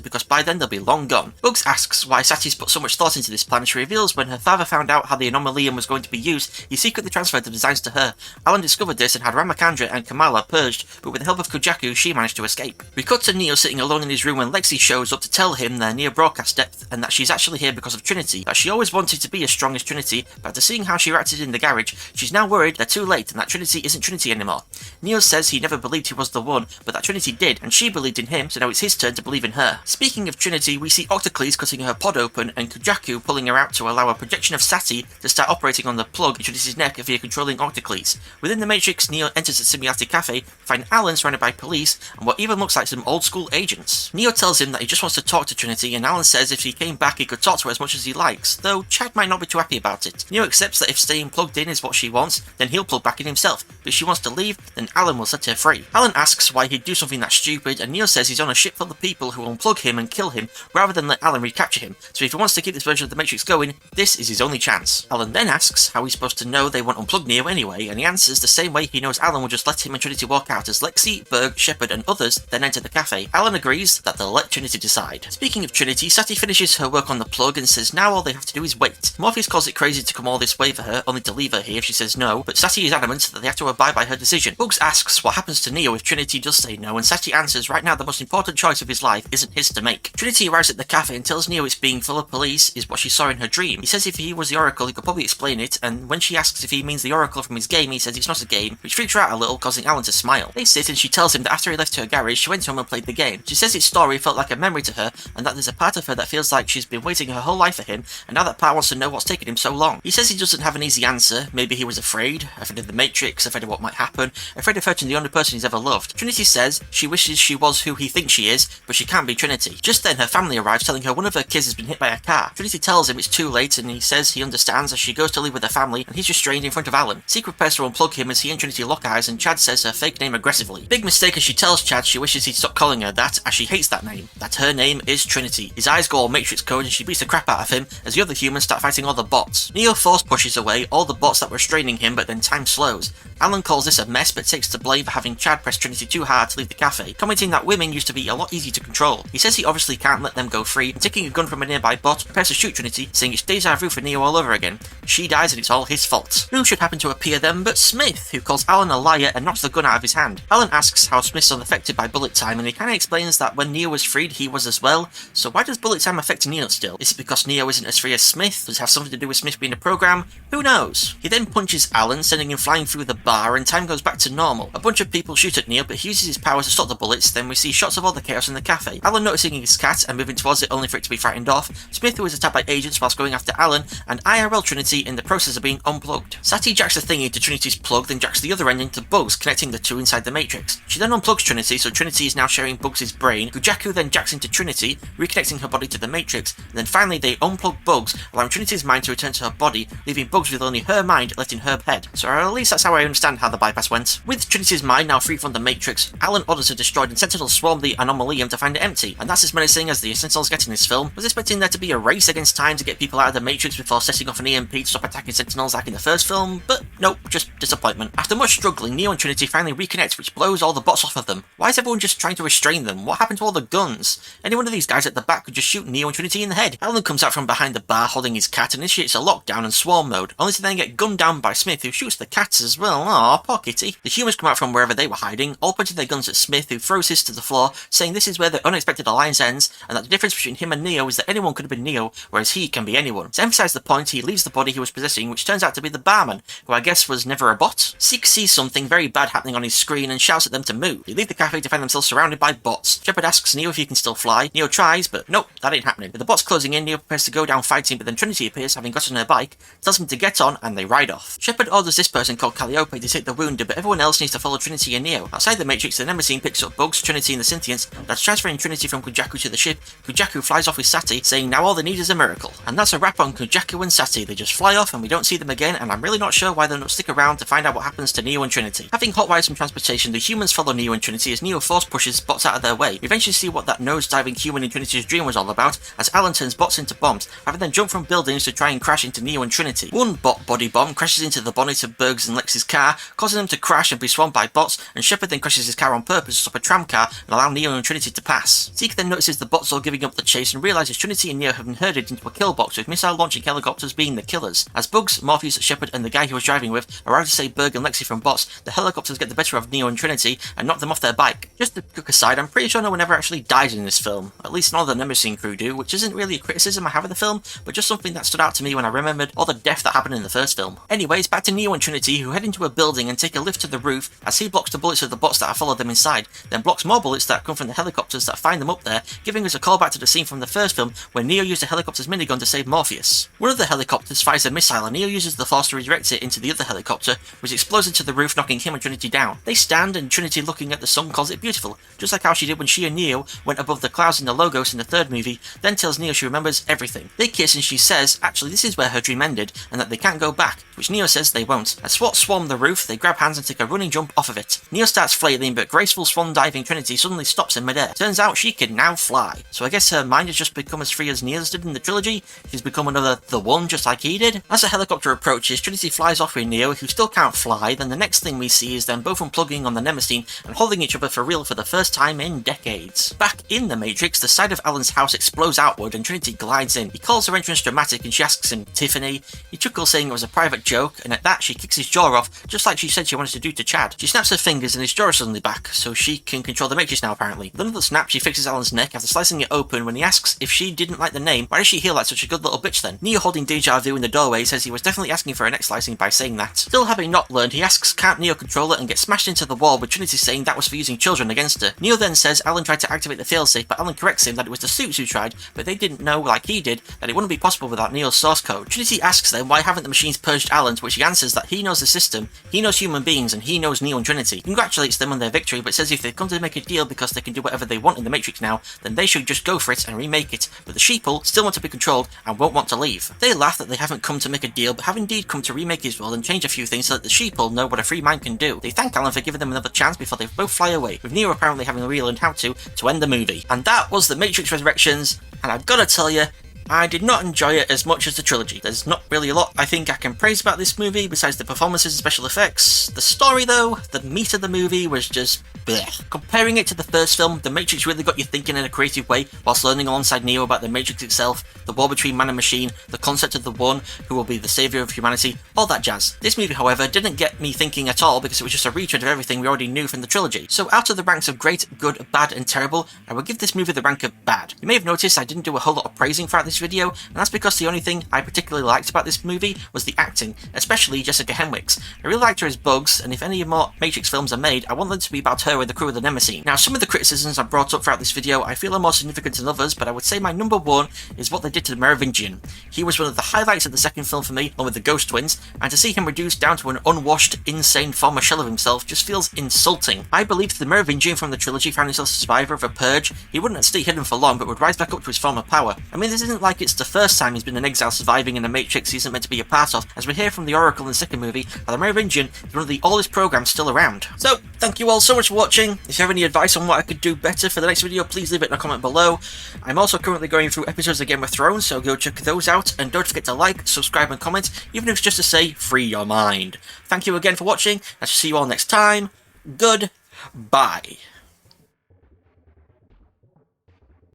because by then they'll be long gone. Bugs asks why Sati's put so much thought into this plan, and she reveals when her father found out how the Anomalium was going to be used, he secretly transferred the designs to her. Alan discovered this and had Ramakandra and Kamala purged, but with the help of Kujaku, she managed to escape. We cut to Neo sitting alone in his room when Lexi shows up to tell him their near broadcast depth and that she's actually here because of Trinity, that she always wanted to be as strong as Trinity, but after seeing how she reacted in the garage, she's now worried they're too late and that Trinity isn't Trinity anymore. Neo says he never believed he was the One, but that Trinity did, and she believed in him, so now it's his turn to believe in her. Speaking of Trinity, we see Octocles cutting her pod open and Kujaku pulling her out to allow a projection of Sati to start operating on the plug in Trinity's neck via controlling Octocles. Within the Matrix, Neo enters a Simiati cafe, find Alan surrounded by police and what even looks like some old school agents. Neo tells him that he just wants to talk to Trinity, and Alan says if he came back he could talk to her as much as he likes, though Chad might not be too happy about it. Neo accepts that if staying plugged in is what she wants, then he'll plug back in himself, but if she wants to leave, then Alan will set her free. Alan asks why he'd do something that stupid, and Neo says he's on a ship full of people who will unplug him and kill him rather than let Alan recapture him, so if he wants to keep this version of the Matrix going, this is his only chance. Alan then asks how he's supposed to know they won't unplug Neo anyway, and he answers the same way he knows Alan will just let him and Trinity walk out as Lexi, Berg, Shepard and others then enter the cafe. Alan agrees that they'll let Trinity decide. Speaking of Trinity, Sati finishes her work on the plug and says now all they have to do is wait. Morpheus calls it crazy to come all this way for her, only to leave her here if she says no, but Sati is adamant that they have to abide by her decision. Bugs asks what happens to Neo if Trinity does say no, and Sati answers right now the most important choice of his life isn't his to make. Trinity arrives at the cafe and tells Neo it's being full of police is what she saw in her dream. He says if he was the Oracle he could probably explain it, and when she asks if he means the Oracle from his game, he says it's not a game, which freaks her out a little, causing Alan to smile. They sit and she tells him that after he left her garage she went home and played the game. She says its story felt like a memory to her, and that there's a part of her that feels like she's been waiting her whole life for him, and now that part wants to know what's taken him so long. He says he doesn't have an easy answer. Maybe he was afraid of the Matrix, afraid of what might happen, afraid of hurting the only person he's ever loved. Trinity says she wishes she was who he thinks she is, but she can't be Trinity. Just then her family arrives telling her one of her kids has been hit by a car. Trinity tells him it's too late and he says he understands as she goes to leave with her family, and he's restrained in front of Alan. Seek prepares to unplug him as he and Trinity lock eyes, and Chad says her fake name aggressively. Big mistake as she tells Chad she wishes he'd stop calling her that as she hates that name. That her name is Trinity. His eyes go all Matrix code and she beats the crap out of him as the other humans start fighting all the bots. Neo force pushes away all the bots that were restraining him, but then time slows. Alan calls this a mess but takes the blame for having Chad press Trinity too hard to leave the cafe, commenting that women used to be a lot easier to control. He says he obviously can't let them go free, and taking a gun from a nearby bot, prepares to shoot Trinity, saying it's deja vu for Neo all over again. She dies and it's all his fault. Who should happen to appear then but Smith, who calls Alan a liar and knocks the gun out of his hand. Alan asks how Smith's unaffected by bullet time, and he kinda explains that when Neo was freed he was as well, so why does bullet time affect Neo still? Is it because Neo isn't as free as Smith? Does it have something to do with Smith being a program? Who knows? He then punches Alan, sending him flying through the bar and time goes back to normal. A bunch of people shoot at Neo, but he uses his power to stop the bullets. Then we see shots of all the chaos in the cafe. Alan noticing his cat and moving towards it only for it to be frightened off. Smith, who is attacked by agents whilst going after Alan, and IRL Trinity in the process of being unplugged. Sati jacks the thing into Trinity's plug, then jacks the other end into Bugs, connecting the two inside the Matrix. She then unplugs Trinity, so Trinity is now sharing Bugs' brain. Kujaku then jacks into Trinity, reconnecting her body to the Matrix, and then finally they unplug Bugs, allowing Trinity's mind to return to her body, leaving Bugs with only her mind left in her head. So at least that's how I understand how the bypass went. With Trinity's mind now free from the Matrix, Alan orders her destroyed and Sentinels swarm the Anomalium to find it empty, and that's as menacing as the Sentinels get in this film. Was expecting there to be a race against time to get people out of the Matrix before setting off an EMP to stop attacking Sentinels like in the first film, but nope, just disappointment. After much struggling, Neo and Trinity finally reconnect, which blows all the bots off of them. Why is everyone just trying to restrain them? What happened to all the guns? Any one of these guys at the back could just shoot Neo and Trinity in the head. Alan comes out from behind the bar holding his cat and initiates a lockdown and swarm mode, only to then get gunned down by Smith, who shoots the cats as well. Aw, poor kitty. The humans come out from wherever they were hiding, all pointing their guns at Smith, who throws his to the floor, saying this is where the unexpected alliance ends, and that the difference between him and Neo is that anyone could have been Neo, whereas he can be anyone. To emphasize the point, he leaves the body he was possessing, which turns out to be the barman, who I guess was never a bot. Seek sees something very bad happening on his screen and shouts at them to move. They leave the cafe to find themselves surrounded by bots. Shepard asks Neo if he can still fly. Neo tries, but nope, that ain't happening. With the bots closing in, Neo prepares to go down fighting, but then Trinity appears, having got on her bike, tells him to get on, and they ride off. Shepard orders this person called Calliope to take the wounded, but everyone else needs to follow Trinity and Neo. Outside the Matrix, the Nemesis picks up Bugs, Trinity, and the Synthients. That's transferring Trinity from Kujaku to the ship. Kujaku flies off with Sati, saying now all they need is a miracle. And that's a wrap on Kujaku and Sati. They just fly off and we don't see them again, and I'm really not sure why they don't stick around to find out what happens to Neo and Trinity. Having hotwired some transportation, the humans follow Neo and Trinity as Neo force pushes bots out of their way. We eventually see what that nose-diving human in Trinity's dream was all about, as Alan turns bots into bombs, having them jump from buildings to try and crash into Neo and Trinity. One bot body bomb crashes into the bonnet of Berg's and Lex's car, causing them to crash and be swarmed by bots, and Shepard then crashes his car on purpose to stop a tram car and allow Neo and Trinity to pass. Zeke then notices the bots all giving up the chase and realises Trinity and Neo have been herded into a kill box with missile launching helicopters being the killers. As Bugs, Morpheus, Shepard and the guy he was driving with arrive to save Berg and Lexi from bots, the helicopters get the better of Neo and Trinity and knock them off their bike. Just a quick aside, I'm pretty sure no one ever actually dies in this film. At least none of the Nemesis crew do, which isn't really a criticism I have of the film, but just something that stood out to me when I remembered all the death that happened in the first film. Anyways, back to Neo and Trinity, who head into a building and take a lift to the roof as he blocks the bullets of the bots that have followed them inside, then blocks more bullets that come from the helicopters that find them up there, giving us a callback to the scene from the first film where Neo used a helicopter's minigun to save Morpheus. One of the helicopters fires a missile and Neo uses the force to redirect it into the other helicopter, which explodes into the roof, knocking him and Trinity down. They stand and Trinity, looking at the sun, calls it beautiful, just like how she did when she and Neo went above the clouds in the Logos in the third movie, then tells Neo she remembers everything. They kiss and she says actually this is where her dream ended and that they can't go back, which Neo says they won't. As SWAT swarm the roof, they grab hands and take a running jump off of it. Neo starts flailing, but graceful swan diving Trinity suddenly stops in midair. Turns out she can now fly. So I guess her mind has just become as free as Neo's did in the trilogy. She's become another The One, just like he did. As the helicopter approaches, Trinity flies off with Neo, who still can't fly. Then the next thing we see is them both unplugging on the Nemesis and holding each other for real for the first time in decades. Back in the Matrix, the side of Alan's house explodes outward and Trinity glides in. He calls her entrance dramatic and she asks him, Tiffany? He chuckles, saying it was a private joke, and at that she kicks his jaw off, just like she said she wanted to do to Chad. She snaps her fingers and his jaw is suddenly back, so she can control the Matrix now apparently. With another snap, she fixes Alan's neck after slicing it open. When he asks if she didn't like the name, why does she heal like such a good little bitch then? Neo, holding deja vu in the doorway, says he was definitely asking for a neck slicing by saying that. Still having not learned, he asks can't Neo control it and gets smashed into the wall, with Trinity saying that was for using children against her. Neo then says Alan tried to activate the failsafe, but Alan corrects him that it was the suits who tried, but they didn't know, like he did, that it wouldn't be possible without Neo's source code. Trinity asks them why haven't the machines purged Alan, to which he answers that he knows the system, he knows human beings, and he knows Neo and Trinity. He congratulates them on their victory, but says if they've come to make a deal because they can do whatever they want in the Matrix now, then they should just go for it and remake it. But the sheeple still want to be controlled and won't want to leave. They laugh that they haven't come to make a deal, but have indeed come to remake his world and change a few things so that the sheeple know what a free mind can do. They thank Alan for giving them another chance before they both fly away, with Neo apparently having relearned how to end the movie. And that was The Matrix Resurrections, and I've gotta tell you, I did not enjoy it as much as the trilogy. There's not really a lot I think I can praise about this movie besides the performances and special effects. The story though, the meat of the movie was just bleh. Comparing it to the first film, The Matrix really got you thinking in a creative way whilst learning alongside Neo about the Matrix itself, the war between man and machine, the concept of the One, who will be the saviour of humanity, all that jazz. This movie, however, didn't get me thinking at all because it was just a retread of everything we already knew from the trilogy. So out of the ranks of great, good, bad and terrible, I would give this movie the rank of bad. You may have noticed I didn't do a whole lot of praising throughout this this video, and that's because the only thing I particularly liked about this movie was the acting, especially Jessica Henwick's. I really liked her as Bugs, and if any more Matrix films are made, I want them to be about her and the crew of the Nemesis. Now, some of the criticisms I've brought up throughout this video I feel are more significant than others, but I would say my number one is what they did to the Merovingian. He was one of the highlights of the second film for me, along with the Ghost Twins, and to see him reduced down to an unwashed, insane former shell of himself just feels insulting. I believe if the Merovingian from the trilogy found himself a survivor of a purge, he wouldn't stay hidden for long, but would rise back up to his former power. I mean, this isn't like it's the first time he's been in exile surviving in a Matrix he isn't meant to be a part of, as we hear from the Oracle in the second movie, that the Merovingian is one of the oldest programs still around. So, thank you all so much for watching. If you have any advice on what I could do better for the next video, please leave it in a comment below. I'm also currently going through episodes of Game of Thrones, so go check those out, and don't forget to like, subscribe and comment, even if it's just to say, free your mind. Thank you again for watching, I shall see you all next time. Goodbye.